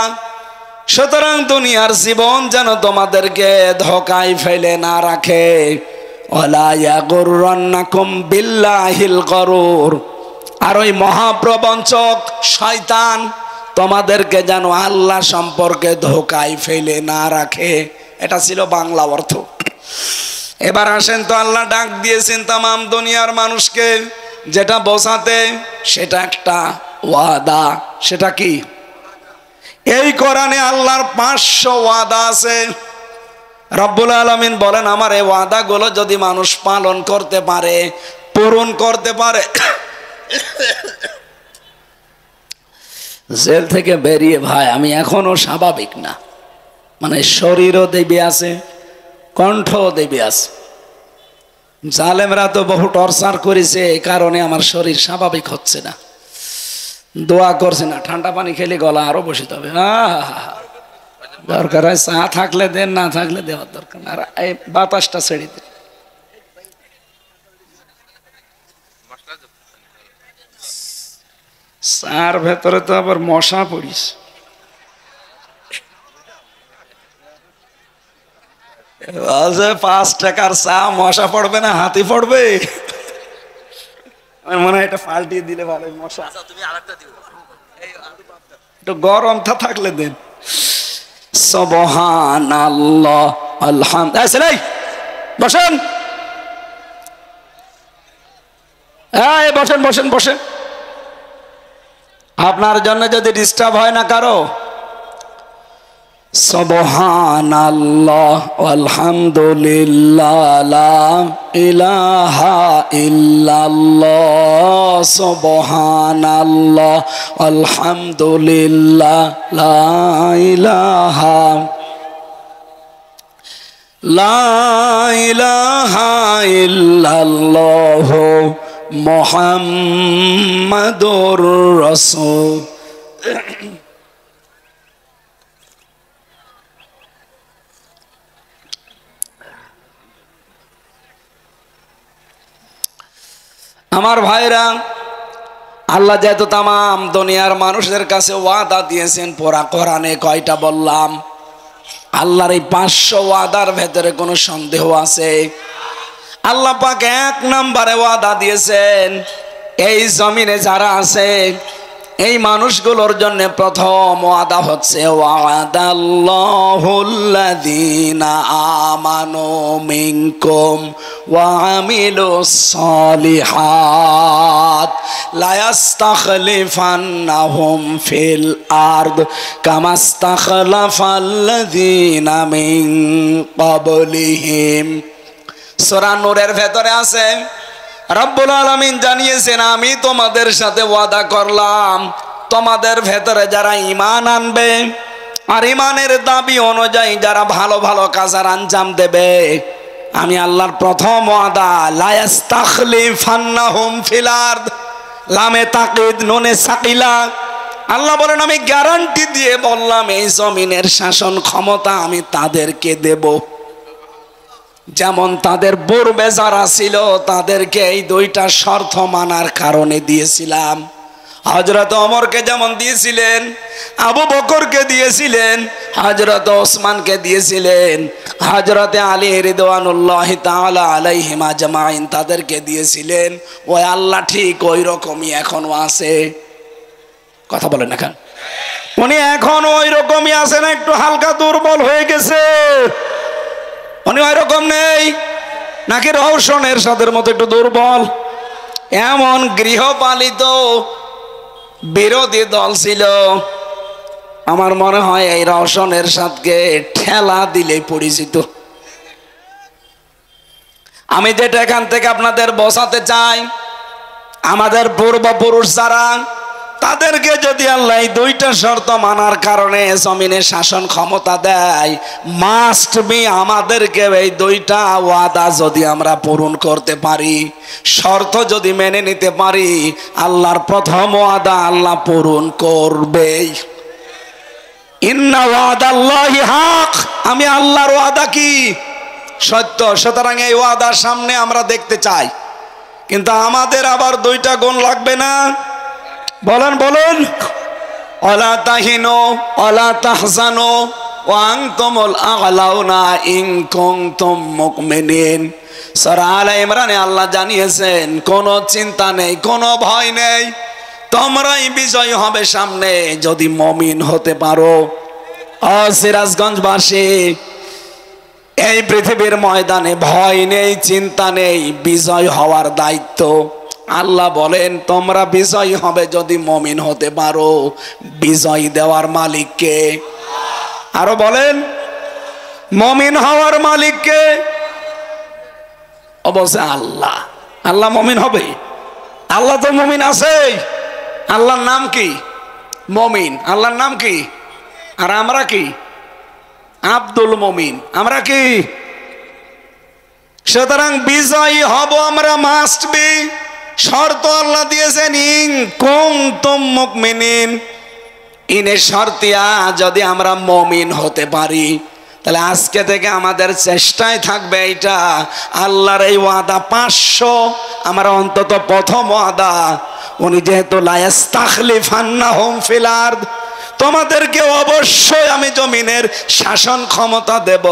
সুতরাং দুনিয়ার জীবন যেন তোমাদেরকে ধোঁকায় ফেলে না রাখে। ওয়ালা ইয়াগুররান্নাকুম বিল্লাহিল গরুর, আর ওই মহাপ্রবঞ্চক শয়তান তোমাদেরকে যেন আল্লাহ সম্পর্কে ধোঁকায় ফেলে না রাখে। এটা ছিল বাংলা অর্থ। এবার আসেন তো, আল্লাহ ডাক দিয়েছেন তামাম দুনিয়ার মানুষকে, যেটা বোঝাতে সেটা একটা ওয়াদা। সেটা কি? এই কোরআনে আল্লাহর 500 ওয়াদা আছে। রব্বুল আলামিন বলেন আমার এই ওয়াদাগুলো যদি মানুষ পালন করতে পারে, পূরণ করতে পারে, জেল থেকে বেরিয়ে ভাই আমি এখনো স্বাভাবিক না, মানে শরীরও দেবী আছে, কণ্ঠও দেবী আছে। জালেমরা তো বহু টর্চার করেছে, এই কারণে আমার শরীর স্বাভাবিক হচ্ছে না। দোয়া করছে না, ঠান্ডা পানি খেলে গলা আরো বসিতে হবে। দরকার হয় চা থাকলে দেন, না থাকলে দেওয়ার দরকার না, আর এই বাতাসটা ছেড়ে দেন। চার ভেতরে তো আবার মশা পড়িস। 5 টাকার চা মশা পড়বে না, হাতি পড়বে। মনে হয় এটা পাল্টিয়ে দিলে ভালো। মশা একটু গরমটা থাকলে দেন। সুবহানাল্লাহ, আলহামদুলিল্লাহ। বসেন, বসেন বসেন বসেন। আপনার জন্য যদি ডিস্টার্ব হয় না কারো, সুবহানাল্লাহ আলহামদুলিল্লাহ লা ইলাহা ইল্লাল্লাহ, সুবহানাল্লাহ আলহামদুলিল্লাহ লা ইলাহা ইল্লাল্লাহ মুহাম্মাদুর রাসূল। আমার ভাইরা, আল্লাহ যেহেতু তামাম দুনিয়ার মানুষদের কাছে ওয়াদা দিয়েছেন, পুরা কোরআনে কয়টা বললাম? আল্লাহর এই 500 ওয়াদার ভেতরে কোনো সন্দেহ আছে? আল্লাহ পাক 1 নম্বরে ওয়াদা দিয়েছেন, এই জমিনে যারা আছে এই মানুষগুলোর জন্য প্রথম ওয়াদা হচ্ছে ওয়াদাল্লাহুল্লাযীনা আমানু মিনকুম ওয়া আমিলুস সলিহাত লা ইস্তাখলিফান্নাহুম ফিল আরদ কামা ইস্তাখলাফাল্লাযীনা মিন ক্বাবলিহিম। সূরা নূরের ভেতরে আছে রব্বুল আলামিন জানিয়েছেন, আমি তোমাদের সাথে ওয়াদা করলাম তোমাদের ভেতরে যারা ঈমান আনবে আর ঈমানের দাবি অনুযায়ী যারা ভালো ভালো কাজের আঞ্জাম দেবে, আমি আল্লাহর প্রথম ওয়াদা লা ইস্তাখলিফান্নাহুম ফিল আরদ, লামে তাকিদ নুনে সাকিলা। আল্লাহ বলেন আমি গ্যারান্টি দিয়ে বললাম এই জমিনের শাসন ক্ষমতা আমি তাদেরকে দেব, যেমন তাদের পূর্বে যারা ছিল তাদেরকে এই 2টা শর্ত মানার কারণে দিয়েছিলাম। হযরত ওমরকে যেমন দিয়েছিলেন, আবু বকরকে দিয়েছিলেন, হযরত ওসমানকে দিয়েছিলেন, হযরত আলী রিদওয়ানুল্লাহি তাআলা আলাইহিম আজমাইন তাদেরকে দিয়েছিলেন। ওই আল্লাহ ঠিক ওই রকমই এখনো আছে। কথা বলেন না কেন? উনি এখন ওই রকমই আছেন, একটু হালকা দুর্বল হয়ে গেছে? উনি ওই রকম নেই নাকি রওশনের সাথের মতো একটু দুর্বল? এমন গৃহপালিত বিরোধী দল ছিল, আমার মনে হয় এই রওশনের সাথে ঠেলা দিলেই পরিচিত। আমি যেটা এখান থেকে আপনাদের বোঝাতে চাই, আমাদের পূর্বপুরুষ যারা, তাদেরকে যদি আল্লাহ এই 2টা শর্ত মানার কারণে জমিনে শাসন ক্ষমতা দেয়, মাস্ট বি আমাদেরকে এই 2টা ওয়াদা যদি আমরা পূরণ করতে পারি, শর্ত যদি মেনে নিতে পারি, আল্লাহর প্রথম ওয়াদা আল্লাহ পূরণ করবেই। ইন্না ওয়াদাল্লাহি হক, আমি আল্লাহর ওয়াদা কি সত্য। সুতরাং এই ওয়াদার সামনে আমরা দেখতে চাই, কিন্তু আমাদের আবার 2টা গুণ লাগবে না? বলেন বলেন। ওয়ালা তাহিনু ওয়ালা তাহজানু ওয়া আনতুমুল আ'লাউনা ইন কুনতুম মুমিনিন। সূরা আলে ইমরানে আল্লাহ জানিয়েছেন, কোনো চিন্তা নেই, কোনো ভয় নেই, তোমরাই বিজয় হবে সামনে যদি মুমিন হতে পারো। ও সিরাজগঞ্জবাসী, এই পৃথিবীর ময়দানে ভয় নেই, চিন্তা নেই, বিজয় হওয়ার দায়িত্ব আল্লাহ বলেন তোমরা বিজয়ী হবে যদি মুমিন হতে পারো। বিজয় দেওয়ার মালিক কে? আরো বলেন, মুমিন হওয়ার মালিক কে? অবশ্যই আল্লাহ। আল্লাহ মুমিন হবে? আল্লাহ তো মুমিন আছে। আল্লাহর নাম কি? মুমিন। আল্লাহর নাম কি? আর আমরা কি? আব্দুল মুমিন। আমরা কি? সুতরাং বিজয়ী হব আমরা, মাস্ট বি। শর্ত আল্লাহ দিয়েছেন ইন কুনতুম মুমিনিন, ইনের শর্তিয়া যদি আমরা মুমিন হতে পারি, তাহলে আজকে থেকে আমাদের চেষ্টায় থাকবে এইটা, আল্লাহর এই ওয়াদা 500 আমরা অন্তত প্রথম ওয়াদা, উনি যেহেতু লা ইস্তাখলিফান্নাহুম ফিল আরদ, তোমাদেরকে অবশ্যই আমি জমিনের শাসন ক্ষমতা দেব,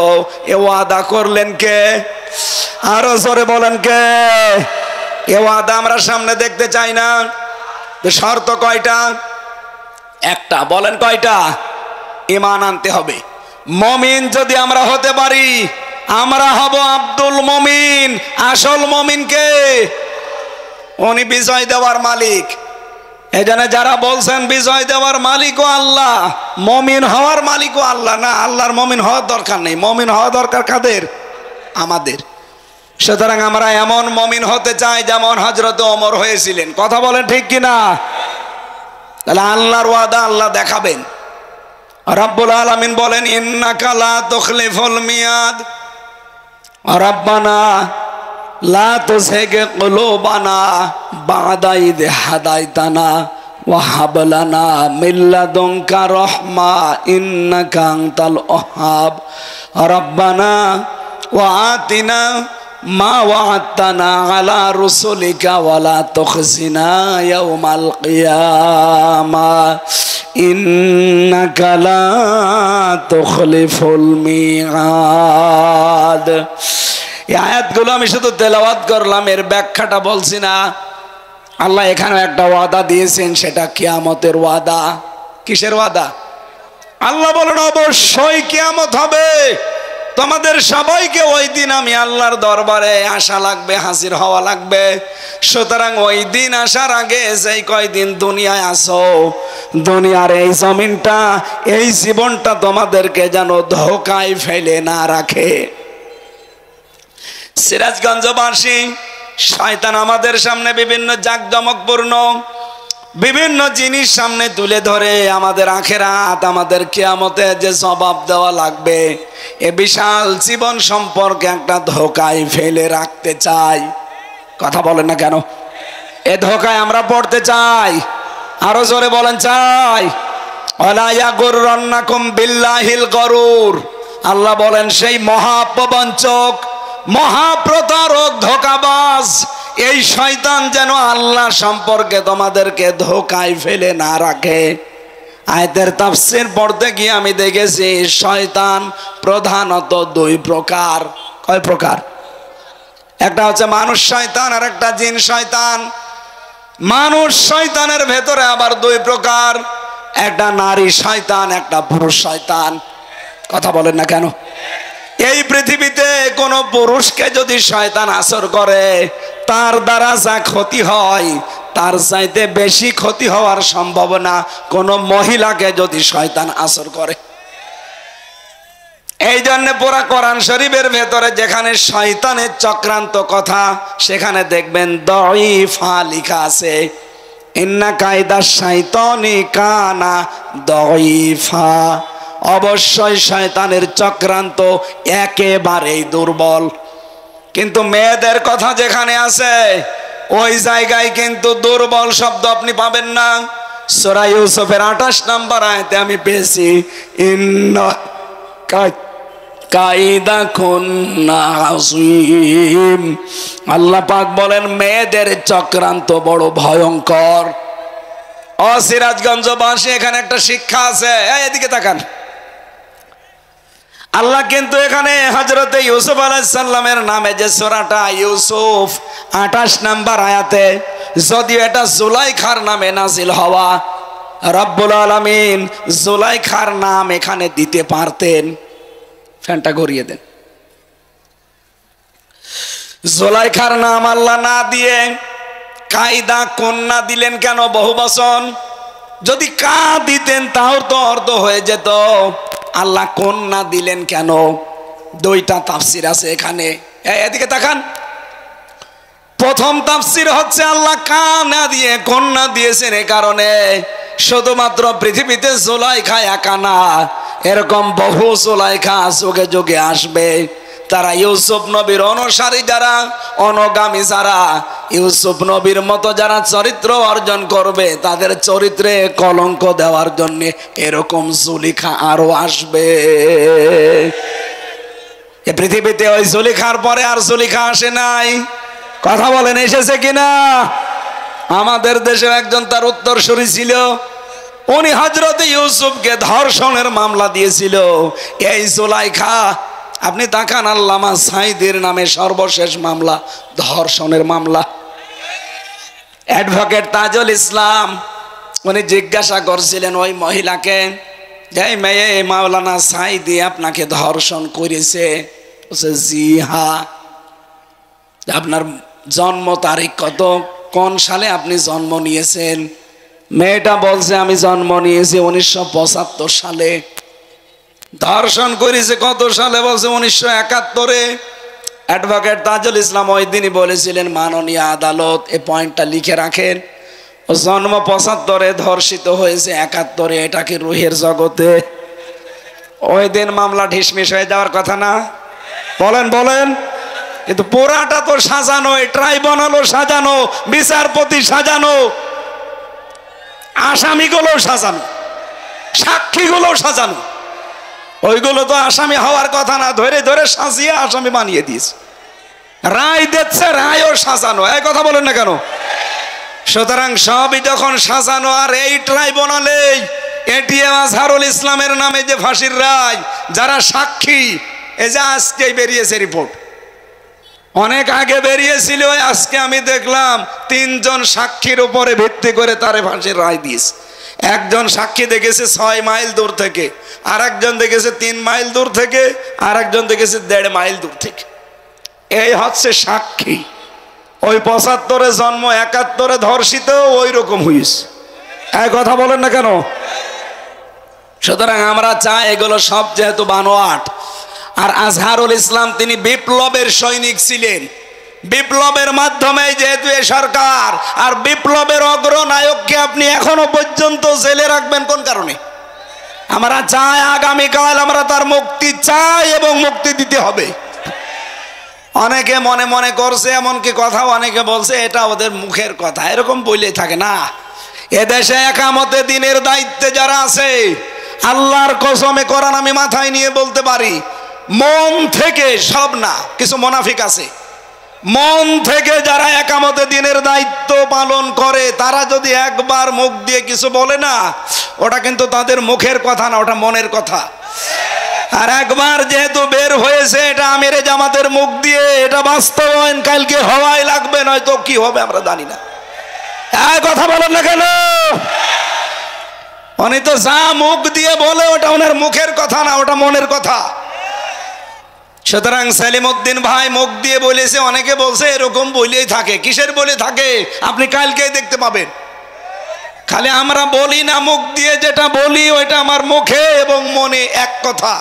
এ ওয়াদা করলেন কে? আরো জোরে বলেন কে? এ ওয়াদা আমরা সামনে দেখতে চাই না? শর্ত কয়টা? একটা। বলেন কয়টা? ঈমান আনতে হবে। মুমিন যদি আমরা হতে পারি, আমরা হব আব্দুল মুমিন। আসল মুমিন কে? উনি বিজয় দেওয়ার মালিক। এজন্য যারা বলছেন বিজয় দেওয়ার মালিকও আল্লাহ, মুমিন হওয়ার মালিকও আল্লাহ, না, আল্লাহর মুমিন হওয়ার দরকার নেই। মুমিন হওয়া দরকার কাদের? আমাদের। সুতরাং আমরা এমন মুমিন হতে চাই যেমন হযরত ওমর হয়েছিলেন। কথা বলেন ঠিক কিনা? তাহলে আল্লাহর ওয়াদা আল্লাহ দেখাবেন। রব্বুল আলামিন বলেন ইন্নাকা লা তুখলিফুল মিয়াদ, রাব্বানা লা তুযিগ কুলুবানা বা'দা ইয হাদাইতানা ওয়া হাব লানা মিন লাদুনকা রাহমা ইন্নাকা আনতাল ওয়াহ্হাব রাব্বানা ওয়া আতিনা মা ওয়া'আদতানা আলা রুসুলিকা ওয়া লা তুখজিনা ইয়াওমাল কিয়ামাহ ইন্নাকা লা তুখলিফুল মিআদ। এই আয়াতগুলো আমি শুধু তেলাওয়াত করলাম, এর ব্যাখ্যাটা বলছি না। আল্লাহ এখানে একটা ওয়াদা দিয়েছেন, সেটা কিয়ামতের ওয়াদা। কিসের ওয়াদা? আল্লাহ বলেন অবশ্যই কিয়ামত হবে, তোমাদের সবাইকে ওই দিন আমি আল্লাহর দরবারে আসা লাগবে, হাজির হওয়া লাগবে। সুতরাং ওই দিন আসার আগে যেই কয়দিন দুনিয়ায় আসো, দুনিয়ার এই জমিনটা, এই জীবনটা তোমাদেরকে যেন ধোকায় ফেলে না রাখে। সিরাজগঞ্জবাসী, শয়তান আমাদের সামনে বিভিন্ন জাঁকজমকপূর্ণ বিভিন্ন জিনিস সামনে তুলে ধরে আমাদের আখিরাত, আমাদের কিয়ামতে যে জবাব দেওয়া লাগবে, এ বিশাল জীবন সম্পর্কে একটা ধোকায় ফেলে রাখতে চাই। কথা বলেন না কেন? এ ধোকায় আমরা পড়তে চাই। আরো জোরে বলেন চাই। ওয়ালা ইয়াগুররান্নাকুম বিল্লাহিল গরুর। আল্লাহ বলেন সেই মহাপ্রবঞ্চক, মহাপ্রতারক, ধোঁকাবাজ এই শয়তান যেন আল্লাহ সম্পর্কে তোমাদেরকে ধোকায় ফেলে না রাখে। আয়াতের তাফসীর পড়তে গিয়ে আমি দেখেছি শয়তান প্রধানত দুই প্রকার। কয় প্রকার? একটা হচ্ছে মানুষ শয়তান, আর একটা জিন শয়তান। মানুষ শয়তানের ভেতরে আবার দুই প্রকার, একটা নারী শয়তান, একটা পুরুষ শয়তান। কথা বলেন না কেন? এই পৃথিবীতে কোনো পুরুষকে যদি শয়তান আসর করে, তার দ্বারা যা ক্ষতি হয় তার চাইতে বেশি ক্ষতি হওয়ার সম্ভাবনা কোনো মহিলাকে যদি শয়তান আসর করে। এই জন্য পুরা কোরআন শরীফের ভেতরে যেখানে শয়তানের চক্রান্ত কথা, সেখানে দেখবেন দঈফা লেখা আছে। ইন্না কায়দা শাইতানি কানা দঈফা। অবশ্যই শয়তানের চক্রান্ত একেবারেই দুর্বল। কিন্তু মেয়েদের কথা যেখানে আছে, ওই জায়গায় কিন্তু দুর্বল শব্দ আপনি পাবেন না। সূরা ইউসুফের 28 নম্বর আয়াতে আমি পেয়েছি ইন্না কাইদাকুন্না আযীম। আল্লাহ পাক বলেন মেয়েদের চক্রান্ত বড় ভয়ঙ্কর। ও সিরাজগঞ্জবাসী, এখানে একটা শিক্ষা আছে, এদিকে তাকান। আল্লাহ কিন্তু এখানে হযরতে ইউসুফ আলাইহিস সালামের নামে যে সূরাটা ইউসুফ 28 নম্বর আয়াতে, যদিও এটা জুলাইখার নামে নাজিল হওয়া, রব্বুল আলামিন জুলাইখার নাম এখানে দিতে পারতেন। ফ্যানটা ঘুরিয়ে দেন। জুলাইখার নাম আল্লাহ না দিয়ে কায়দা কন্যা দিলেন কেন? বহুবচন। যদি কা দিতেন তাও তো অর্থ হয়ে যেত। আল্লাহ কন্যা দিলেন কেন? দুইটা তাফসির আছে এখানে, এদিকে তাকান। প্রথম তাফসির হচ্ছে আল্লাহ কানা দিয়ে কন্যা দিয়েছেন এ কারণে শুধুমাত্র পৃথিবীতে জুলাইখা একা না, এরকম বহু জুলাইখা যুগে যুগে আসবে। তারা ইউসুফ নবীর অনুসারী যারা, অনুগামী যারা, ইউসুফ নবীর মতো যারা চরিত্র অর্জন করবে, তাদের চরিত্রে কলঙ্ক দেওয়ার জন্য এরকম জুলিখা আরো আসবে। এ পৃথিবীতে ওই জুলিখার পরে আর জুলিখা আসে নাই। কথা বলেন, এসেছে কিনা? আমাদের দেশে একজন তার উত্তরসূরি ছিল, উনি হযরতে ইউসুফকে ধর্ষণের মামলা দিয়েছিল। এই জুলাইখা, আপনি তাকান, আল্লামা সাঈদীর নামে সর্বশেষ মামলা ধর্ষণের মামলা। অ্যাডভোকেট তাজুল ইসলাম উনি জিজ্ঞাসা করছিলেন ওই মহিলাকে, যে মেয়ে মাওলানা সাঈদী আপনাকে ধর্ষণ করেছে? বলছে জি হ্যাঁ। আপনার জন্ম তারিখ কত, কোন সালে আপনি জন্ম নিয়েছেন? মেয়েটা বলছে আমি জন্ম নিয়েছি 1975 সালে। ধর্ষণ করেছে কত সালে? বলছে 1971-এ। অ্যাডভোকেট তাজুল ইসলাম ওই দিনই বলেছিলেন, মাননীয় আদালত এই পয়েন্টটা লিখে রাখেন, ও জন্ম 75-এ, ধর্ষিত হয়েছে 71-এ, এটা কি রুহের জগতে? ওই দিন মামলা ঢিসমিস হয়ে যাওয়ার কথা না? বলেন বলেন। কিন্তু পুরাটা তো সাজানো, ট্রাইব্যুনালও সাজানো, বিচারপতি সাজানো, আসামিগুলো সাজানো, সাক্ষীগুলো সাজানো। ওইগুলো তো আসামি হওয়ার কথা না, ধরে ধরে সাজিয়ে আসামি বানিয়ে দিয়েছে। রায় দিচ্ছে, রায়ও সাজানো। এই কথা বলেন না কেন? সুতরাং সবই যখন সাজানো, আর এই ট্রাইব্যুনালে এটিএম আজহারুল ইসলামের নামে যে ফাঁসির রায়, যারা সাক্ষী, এই যে আজকেই বেরিয়েছে রিপোর্ট, অনেক আগে বেরিয়েছিল, আজকে আমি দেখলাম 3 জন সাক্ষীর উপরে ভিত্তি করে তারে ফাঁসির রায় দিয়েছে। একজন সাক্ষী দেখেছে 6 মাইল দূর থেকে, আর একজন দেখেছে 3 মাইল দূর থেকে, আর একজন দেখেছে 1.5 মাইল দূর থেকে। এই হচ্ছে সাক্ষী। ওই 75-এ জন্ম, 71-এ ধর্ষিত, ওই রকম হয়েছে। এই কথা বলেন না কেন? সুতরাং আমরা চাই এগুলো সব যেহেতু বানোয়াট। আর আজহারুল ইসলাম তিনি বিপ্লবের সৈনিক ছিলেন, বিপ্লবের মাধ্যমে যেহেতু এ সরকার, আর বিপ্লবের অগ্রনায়ককে আপনি এখনো পর্যন্ত জেলে রাখবেন কোন কারণে? আমরা চাই আগামীকাল আমরা তার মুক্তি চাই এবং মুক্তি দিতে হবে। অনেকে মনে মনে করছে, এমনকি কথা অনেকে বলছে এটা ওদের মুখের কথা, এরকম বলে থাকে না। এদেশে একামতে দিনের দায়িত্বে যারা আছে, আল্লাহর কসমে কোরআন আমি মাথায় নিয়ে বলতে পারি, মন থেকে, সব না, কিছু মুনাফিক আছে, মন থেকে যারা একামতে দিনের দায়িত্ব পালন করে, তারা যদি একবার মুখ দিয়ে কিছু বলে না, ওটা কিন্তু তাদের মুখের কথা না, ওটা মনের কথা। আর একবার যেহেতু বের হয়েছে, এটা আমিরে জামাতের মুখ দিয়ে, এটা বাস্তবায়ন কালকে হওয়াই লাগবে, নয়তো কি হবে আমরা জানি না। এই কথা বলেন না কেন? উনি তো যা মুখ দিয়ে বলে ওটা ওনার মুখের কথা না, ওটা মনের কথা। সুতরাং সেলিমউদ্দিন ভাই মুখ দিয়ে বলেছে, অনেকে বলছে এরকম বলেই থাকে। কিসের বলে থাকে আপনি কালকেই দেখতে পাবেন। খালি আমরা বলি না, মুখ দিয়ে যেটা বলি ওইটা আমার মুখে এবং মনে এক কথা।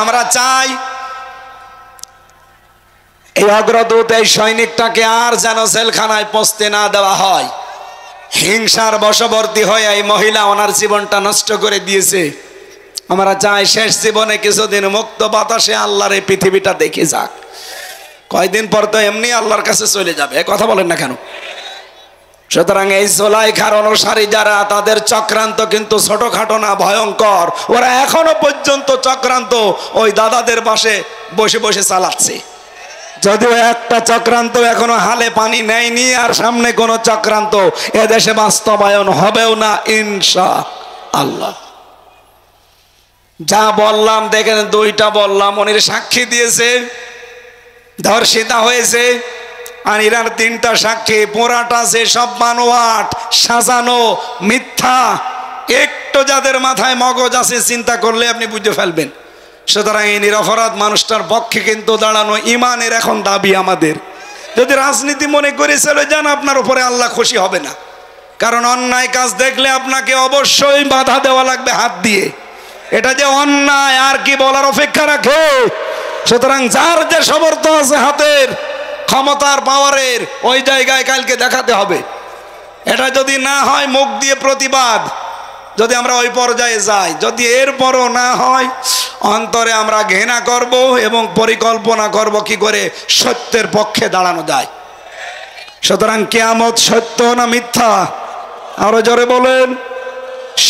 আমরা চাই এই অগ্রদূত, এই সৈনিকটাকে আর যেন জেলখানায় পৌঁছতে না দেওয়া হয়। হিংসার বশবর্তী হয়ে এই মহিলা ওনার জীবনটা নষ্ট করে দিয়েছে। আমরা চাই শেষ জীবনে কিছুদিন মুক্ত বাতাসে আল্লাহর এই পৃথিবীটা দেখে যাক। কয়দিন পর তো এমনি আল্লাহর কাছে চলে যাবে, কথা বলেন না কেন? সুতরাং এই জুলাইখার অনুসারী যারা, তাদের চক্রান্ত কিন্তু ছোটখাটো না, ভয়ঙ্কর। ওরা এখনো পর্যন্ত চক্রান্ত ওই দাদাদের পাশে বসে বসে চালাচ্ছে। যদিও একটা চক্রান্ত এখনো হালে পানি নেয়নি, আর সামনে কোনো চক্রান্ত এদেশে বাস্তবায়ন হবেও না ইনশাআল্লাহ। যা বললাম দেখেন, 2টা বললাম, উনি সাক্ষী দিয়েছে, ধর্ষিতা হয়েছে, আর ইরার 3টা সাক্ষী, পোড়াটা আছে সব বানোয়াট, সাজানো, মিথ্যা। একটু যাদের মাথায় মগজ আছে চিন্তা করলে আপনি বুঝে ফেলবেন। সুতরাং এই নিরপরাধ মানুষটার পক্ষে কিন্তু দাঁড়ানো ইমানের এখন দাবি আমাদের। যদি রাজনীতি মনে করে চলে যান, আপনার উপরে আল্লাহ খুশি হবে না। কারণ অন্যায় কাজ দেখলে আপনাকে অবশ্যই বাধা দেওয়া লাগবে হাত দিয়ে। এটা যে অন্যায় আর কি বলার অপেক্ষা রাখে? সুতরাং যার যে সমর্থ আছে হাতের, ক্ষমতার, পাওয়ারের, ওই জায়গায় কালকে দেখাতে হবে। এটা যদি না হয় মুখ দিয়ে প্রতিবাদ, যদি আমরা ওই পর্যায়ে যাই, যদি এরপরও না হয়, অন্তরে আমরা ঘৃণা করব এবং পরিকল্পনা করব কি করে সত্যের পক্ষে দাঁড়ানো যায়। সুতরাং কিয়ামত সত্য না মিথ্যা? আরো জোরে বলেন।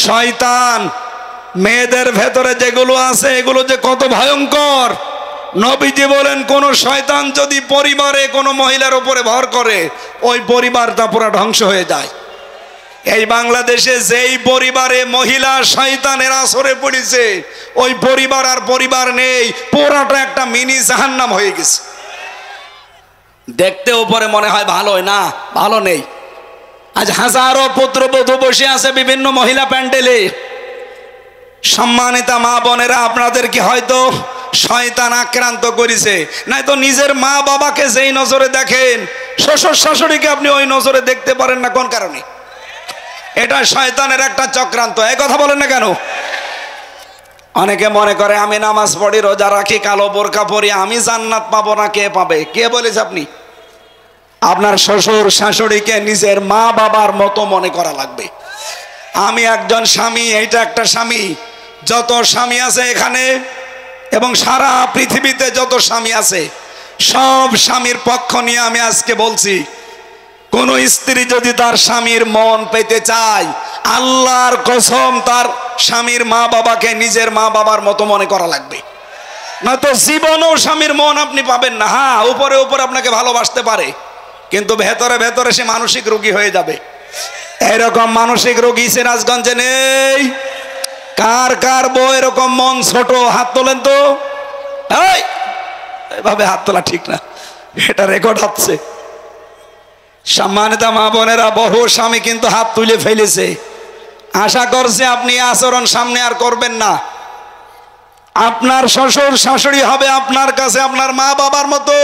শয়তান মেয়েদের ভেতরে যেগুলো আছে, এগুলো যে কত ভয়ঙ্কর। নবীজি বলেন, কোন শয়তান যদি পরিবারে কোনো মহিলার উপরে ভর করে, ওই পরিবারটা পুরো ধ্বংস হয়ে যায়। এই বাংলাদেশে যেই পরিবারে মহিলা শয়তানের আসরে পড়েছে, ওই পরিবার আর পরিবার নেই, পুরাটা একটা মিনি জাহান্নাম হয়ে গেছে। দেখতে উপরে মনে হয় ভালো, না, ভালো নেই। আজ হাজারো পুত্রবধূ বসে আছে বিভিন্ন মহিলা প্যান্ডেলে। সম্মানিতা মা বোনেরা, আপনাদেরকে হয়তো শয়তান আক্রান্ত করেছে, নাই তো নিজের মা বাবাকে যেই নজরে দেখেন, শ্বশুর শাশুড়িকে আপনি ওই নজরে দেখতে পারেন না। কোন কারণে? এটা শয়তানের একটা চক্রান্ত। এই কথা বলেন না কেন? অনেকে মনে করে আমি নামাজ পড়ি, রোজা রাখি, কালো বোরকা পরি, আমি জান্নাত পাবো না। কে পাবে? কে বলেছে আপনি? আপনার শ্বশুর শাশুড়িকে নিজের মা বাবার মতো মনে করা লাগবে। আমি একজন স্বামী, এইটা একটা স্বামী। যত স্বামী আছে এখানে এবং সারা পৃথিবীতে যত স্বামী আছে, সব স্বামীর পক্ষ নিয়ে আমি আজকে বলছি, কোন স্ত্রী যদি তার স্বামীর মন পেতে চায়, আল্লাহর কসম তার স্বামীর মা বাবাকে নিজের মা বাবার মতো মনে করা লাগবে। না তো জীবনেও স্বামীর মন আপনি পাবেন না। হ্যাঁ, উপরে উপরে আপনাকে ভালোবাসতে পারে, কিন্তু ভেতরে ভেতরে সে মানসিক রোগী হয়ে যাবে। এরকম মানসিক রোগী সিরাজগঞ্জে নেই? কার কার বউ এরকম মন ছোট, হাত তোলেন তো। এভাবে হাত তোলা ঠিক না, এটা রেকর্ড হচ্ছে। সম্মানিত মা বোনেরা, বহু স্বামী কিন্তু হাত তুলে ফেলেছে। আশা করছে আপনি আচরণ সামনে আর করবেন না। আপনার শ্বশুর শাশুড়ি হবে আপনার কাছে আপনার মা বাবার মতো।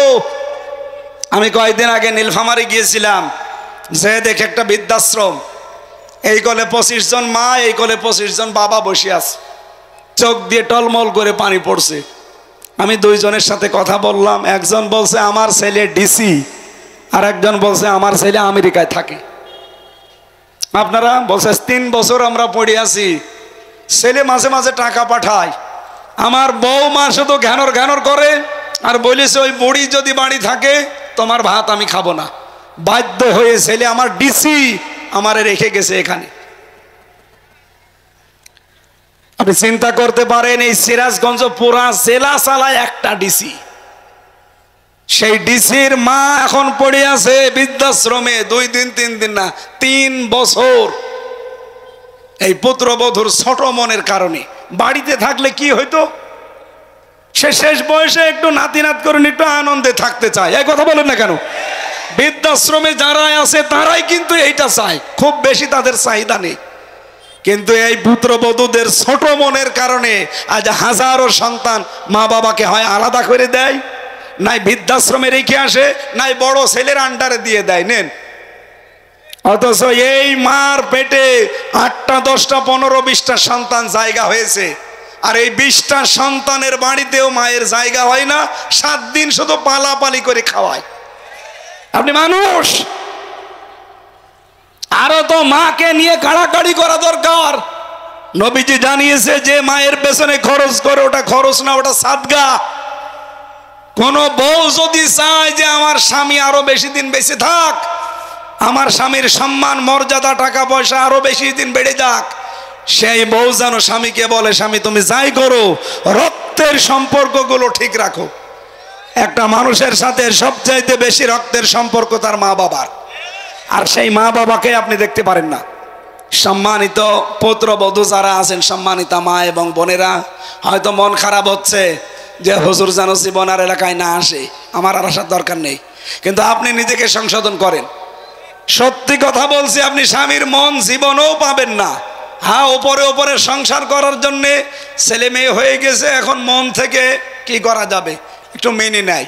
আমি কয়েকদিন আগে নীলফামারী গিয়েছিলাম, যে দেখে একটা বৃদ্ধাশ্রম, এই কোলে 25 জন মা, এই কোলে 25 জন বাবা বসে আছে, চোখ দিয়ে টলমল করে পানি পড়ছে। আমি দুইজনের সাথে কথা বললাম, একজন বলছে আমার ছেলে ডিসি, আর একজন বলছে আমার ছেলে আমেরিকায় থাকে। আপনারা বলছে 3 বছর আমরা পড়ে আছি, ছেলে মাঝে মাঝে টাকা পাঠায়, আমার বউ মা শুধু ঘ্যানর ঘ্যানর করে আর বলেছে ওই বুড়ি যদি বাড়ি থাকে তোমার ভাত আমি খাবো না। বাধ্য হয়ে ছেলে আমার ডিসি আমারে রেখে গেছে এখানে। আপনি চিন্তা করতে পারেন, এই সিরাজগঞ্জ পুরা জেলা চালায় একটা ডিসি, সেই ডিসির মা এখন পড়ে আছে বৃদ্ধাশ্রমে 2 দিন 3 দিন না 3 বছর। এই পুত্রবধূর ছোট মনের কারণে। বাড়িতে থাকলে কি হইতো, সে শেষ বয়সে একটু নাতি নাত করে একটু আনন্দে থাকতে চায়। এই কথা বলেন না কেন? বৃদ্ধাশ্রমে যারা আছে তারাই কিন্তু এইটা চায়, খুব বেশি তাদের চাহিদা নেই। কিন্তু এই পুত্রবধূদের ছোট মনের কারণে আজ হাজারো সন্তান মা বাবাকে হয় আলাদা করে দেয়, নাই বৃদ্ধাশ্রমে রেখে আসে, নাই বড় ছেলের আন্ডারে দিয়ে দেয় নেন। অথচ এই মার পেটে 8টা 10টা 15 20টা সন্তান জায়গা হয়েছে, আর এই 20টা সন্তানের বাড়িতেও মায়ের জায়গা হয় না। 7 দিন শুধু পালাপালি করে খাওয়ায়। আপনি মানুষ, আরো তো মাকে নিয়ে কাড়াকাড়ি করা দরকার। নবীজি জানিয়েছে যে মায়ের পেছনে খরচ করে ওটা খরচ না, ওটা সাদগা। কোন বউ যদি চায় যে আমার স্বামী আরো বেশি দিন বেঁচে থাক, আমার স্বামীর সম্মান মর্যাদা টাকা পয়সা আরো বেশি দিন বেড়ে যাক, সেই বউ যেন স্বামীকে বলে স্বামী তুমি যাই করো রক্তের সম্পর্কগুলো ঠিক রাখো। একটা মানুষের সাথে সবচাইতে বেশি রক্তের সম্পর্ক তার মা বাবার, আর সেই মা বাবাকে আপনি দেখতে পারেন না। সম্মানিত পুত্রবধূ যারা আছেন, সম্মানিতা মা এবং বোনেরা, হয়তো মন খারাপ হচ্ছে যে হুজুর যেন জীবনার এলাকায় না আসে। আমার আর আসার দরকার নেই, কিন্তু আপনি নিজেকে সংশোধন করেন। সত্যি কথা বলছি, আপনি স্বামীর মন জীবনেও পাবেন না। হ্যাঁ, ওপরে ওপরে সংসার করার জন্যে ছেলে মেয়ে হয়ে গেছে, এখন মন থেকে কি করা যাবে একটু মেনে নেয়।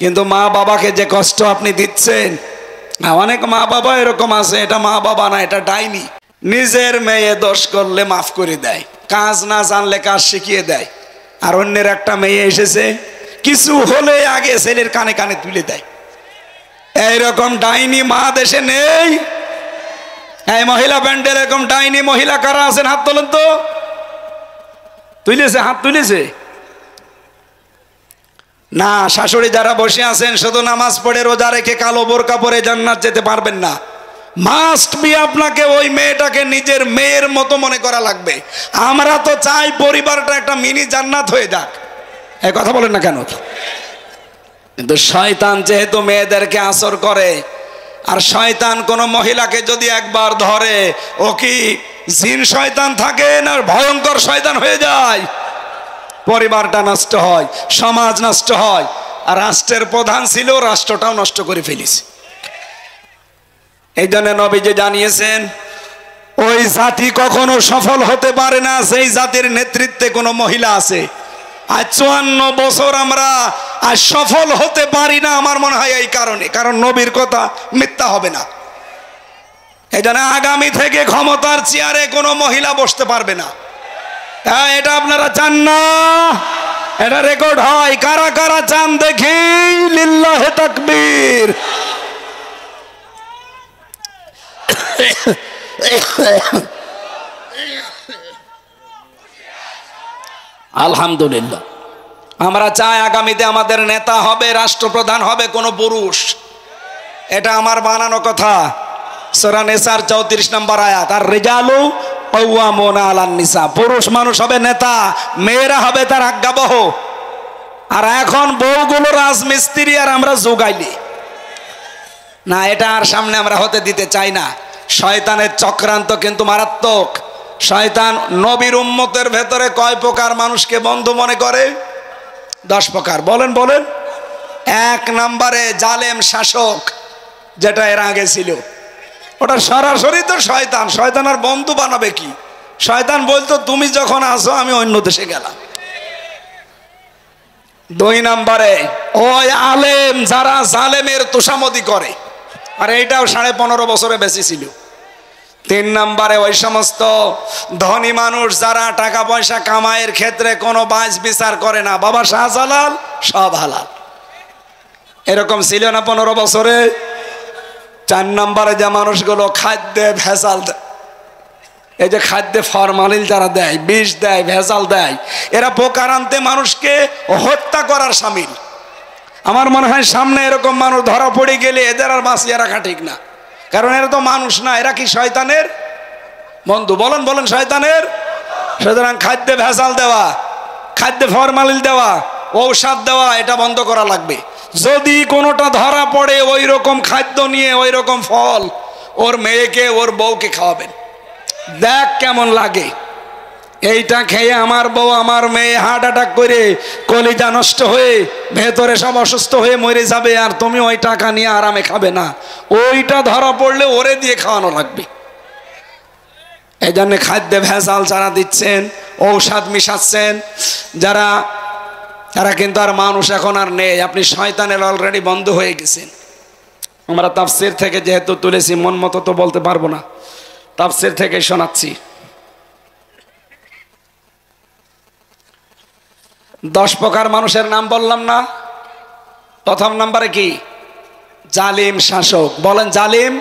কিন্তু মা বাবাকে যে কষ্ট আপনি দিচ্ছেন, অনেক মা বাবা এরকম আছে, এটা মা বাবা না, এটা ডাইনি। নিজের মেয়ে দোষ করলে মাফ করে দেয়, কাজ না জানলে কাজ শিখিয়ে দেয়। আর অন্যের একটা মেয়ে এসেছে, কিছু হলে আগে ছেলের কানে কানে তুলে দেয়। এইরকম ডাইনি মা দেশে নেই? এই মহিলা ব্যান্ডের এরকম ডাইনি মহিলা কারা আছেন? হাত তোলেন তো। তুলেছে? হাত তুলেছে না? শাশুড়ি যারা বসে আছেন, শুধু নামাজ পড়ে রোজা রেখে কালো বোরকা পরে জান্নাত যেতে পারবেন না। মাস্ট বি আপনাকে ওই মেয়েটাকে নিজের মেয়ের মতো মনে করা লাগবে। আমরা তো চাই পরিবারটা একটা মিনি জান্নাত হয়ে যাক। এই কথা বলেন না কেন? কিন্তু শয়তান যেহেতু মেয়েদেরকে আসর করে, আর শয়তান কোন মহিলাকে যদি একবার ধরে, ও কি জিন শয়তান থাকে না ভয়ঙ্কর শয়তান হয়ে যায়? পরিবারটা নষ্ট হয়, সমাজ নষ্ট হয়, আর রাষ্ট্রের প্রধান ছিল, রাষ্ট্রটাও নষ্ট করে ফেলিস। এই জন্য নবীজি জানিয়েছেন, ওই জাতি কখনো সফল হতে পারে না সেই জাতির নেতৃত্বে কোনো মহিলা আছে। আজ 54 বছর আমরা আজ সফল হতে পারি না, আমার মনে হয় এই কারণে, কারণ নবীর কথা মিথ্যা হবে না। এই জন্য আগামী থেকে ক্ষমতার চেয়ারে কোনো মহিলা বসতে পারবে না। এটা আপনারা চান না? এটা রেকর্ড হয়। কারা কারা চান দেখি? লিল্লাহে তাকবীর। আলহামদুলিল্লাহ। আমরা চাই আগামীতে আমাদের নেতা হবে, রাষ্ট্রপ্রধান হবে কোন পুরুষ। এটা আমার বানানো কথা। সূরা নিসার 34 নম্বর আয়াত, আর রিজালু কাওয়ামুনা আলান নিসা। পুরুষ মানুষ হবে নেতা, মেয়েরা হবে তার আজ্ঞাবহ। আর এখন বউগুলো রাজমিস্ত্রি, আর আমরা যোগাইলি না। এটা আর সামনে আমরা হতে দিতে চাই না। শয়তানের চক্রান্ত কিন্তু মারাত্মক। শয়তান নবীর উম্মতের ভেতরে কয় প্রকার মানুষকে বন্ধু মনে করে? 10 প্রকার। বলেন বলেন। 1 নম্বরে জালেম শাসক, যেটা এর আগে ছিল, ওটা সরাসরি তো শয়তান। শয়তান আর বন্ধু বানাবে কি? শয়তান বলতো তুমি যখন আসো আমি অন্য দেশে গেলাম। 2 নম্বরে ওই আলেম যারা জালেমের তোষামদি করে, আর এইটাও 15.5 বছরে বেশি ছিল। 3 নম্বরে ওই সমস্ত ধনী মানুষ যারা টাকা পয়সা কামাইয়ের ক্ষেত্রে কোনো বাছ বিচার করে না, বাবা শাহজালাল সব হালাল, এরকম ছিল না 15 বছরে। 4 নম্বরে যে মানুষগুলো খাদ্যে ভেজাল দেয়, এই যে খাদ্যে ফরমালিন যারা দেয়, বিষ দেয়, ভেজাল দেয়, এরা পোকার আনতে মানুষকে হত্যা করার শামিল। আমার মনে হয় সামনে এরকম মানুষ ধরা পড়ে গেলে এদের আর বাঁচিয়ে রাখা ঠিক না, কারণ এরা তো মানুষ না, এরা কি শয়তানের বন্ধু? বলেন বলেন, শয়তানের। সুতরাং খাদ্যে ভেজাল দেওয়া, খাদ্যে ফরমালিন দেওয়া, ঔষধ দেওয়া, এটা বন্ধ করা লাগবে। যদি কোনোটা ধরা পড়ে ওই রকম খাদ্য নিয়ে, ওই রকম ফল, ওর মেয়েকে ওর বউকে খাওয়াবেন, দেখ কেমন লাগে। এইটা খেয়ে আমার বউ আমার মেয়ে হার্ট অ্যাটাক করে কলিজা নষ্ট হয়ে ভেতরে সব অসুস্থ হয়ে মরে যাবে, আর তুমি ওই টাকা নিয়ে আরামে খাবে না। ওইটা ধরা পড়লে ওরে দিয়ে খাওয়ানো লাগবে। এই জন্য খাদ্যে ভেজাল যারা দিচ্ছেন, ঔষধ মিশাচ্ছেন যারা, তারা কিন্তু আর মানুষ এখন আর নেই। আপনি শয়তানের অলরেডি বন্ধ হয়ে গেছেন। আমরা তাফসীর থেকে যেহেতু তুলেছি, মন মতো তো বলতে পারবো না, তাফসীর থেকে শোনাচ্ছি। 10 প্রকার মানুষের নাম বললাম না? প্রথম নম্বরে কি? জালিম শাসক। বলেন জালিম।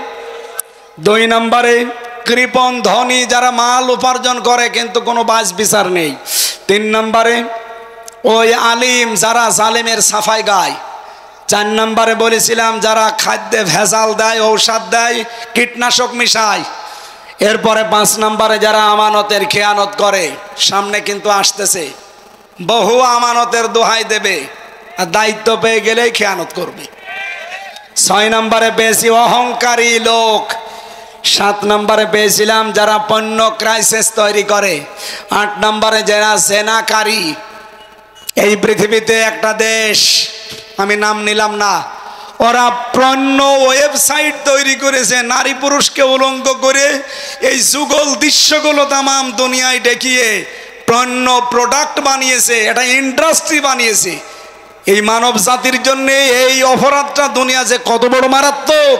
2 নম্বরে কৃপণ ধনী, যারা মাল উপার্জন করে কিন্তু কোনো বাছ বিচার নেই। 3 নম্বরে ওই আলিম যারা জালিমের সাফাই গায়। 4 নম্বরে বলেছিলাম যারা খাদ্যে ভেজাল দেয়, ঔষধ দেয়, কীটনাশক মিশায়। এরপরে 5 নম্বরে যারা আমানতের খেয়ানত করে। সামনে কিন্তু আসতেছে বহু আমানতের দোহাই দেবে, আর দায়িত্ব পেয়ে গেলেই খেয়ানত করবে। 6 নম্বরে পেয়েছি অহংকারী লোক। 7 নম্বরে পেয়েছিলাম যারা পণ্য ক্রাইসিস তৈরি করে। 8 নম্বরে যারা জেনাকারী। এই পৃথিবীতে একটা দেশ, আমি নাম নিলাম না, ওরা পণ্য ওয়েবসাইট তৈরি করেছে, নারী পুরুষকে উলঙ্গ করে এই যুগল দৃশ্যগুলো তামাম দুনিয়ায় দেখিয়ে পণ্য প্রোডাক্ট বানিয়েছে, এটা ইন্ডাস্ট্রি বানিয়েছে। এই মানব জাতির জন্য এই অপরাধটা দুনিয়া যে কত বড় মারাত্মক,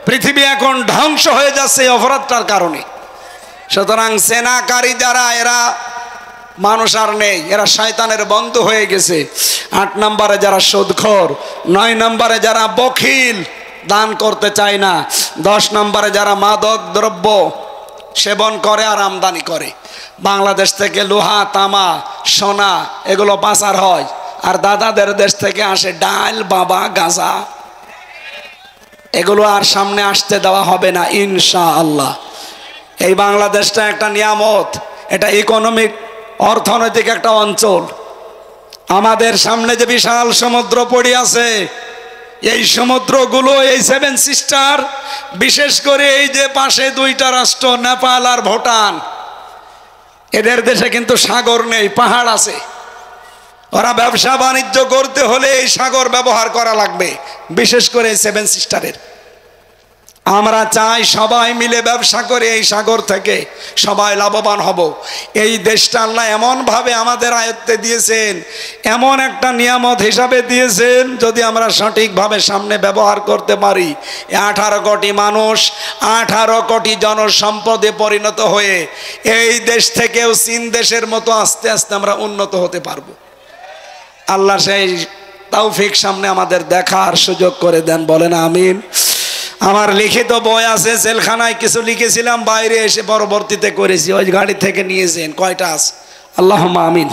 পৃথিবী এখন ধ্বংস হয়ে যাচ্ছে এই অপরাধটার কারণে। সুতরাং জেনাকারী যারা, এরা মানুষ আর নেই, এরা শয়তানের বন্ধু হয়ে গেছে। 8 নম্বরে যারা সুদখোর। 9 নম্বরে যারা বখিল, দান করতে চায় না। 10 নম্বরে যারা মাদক দ্রব্য সেবন করে আর আমদানি করে। বাংলাদেশ থেকে লোহা, তামা, সোনা এগুলো পাচার হয়, আর দাদাদের দেশ থেকে আসে ডাল, বাবা, গাঁজা। এগুলো আর সামনে আসতে দেওয়া হবে না ইনশাআল্লাহ। এই বাংলাদেশটা একটা নিয়ামত, এটা ইকোনমিক অর্থনৈতিক একটা অঞ্চল। আমাদের সামনে যে বিশাল সমুদ্র পড়ে আছে, এই সমুদ্রগুলো, এই 7 সিস্টার, বিশেষ করে এই যে পাশে 2টা রাষ্ট্র নেপাল আর ভুটান, এদের দেশে কিন্তু সাগর নেই, পাহাড় আছে। ওরা ব্যবসা বাণিজ্য করতে হলে এই সাগর ব্যবহার করা লাগবে, বিশেষ করে এই 7 সিস্টারের। আমরা চাই সবাই মিলে ব্যবসা করে এই সাগর থেকে সবাই লাভবান হব। এই দেশটা আল্লাহ এমনভাবে আমাদের আয়ত্তে দিয়েছেন, এমন একটা নিয়ামত হিসাবে দিয়েছেন, যদি আমরা সঠিকভাবে সামনে ব্যবহার করতে পারি, 18 কোটি মানুষ 18 কোটি জনসম্পদে পরিণত হয়ে এই দেশ থেকেও চীন দেশের মতো আস্তে আস্তে আমরা উন্নত হতে পারবো। আল্লাহ সেই তৌফিক সামনে আমাদের দেখার সুযোগ করে দেন, বলেন আমিন। আমার লিখিত বই আছে, জেলখানায় কিছু লিখেছিলাম, বাইরে এসে পরবর্তীতে করেছি, ওই গাড়ি থেকে নিয়েছেন, কয়টা আছে? আল্লাহুম্মা আমিন।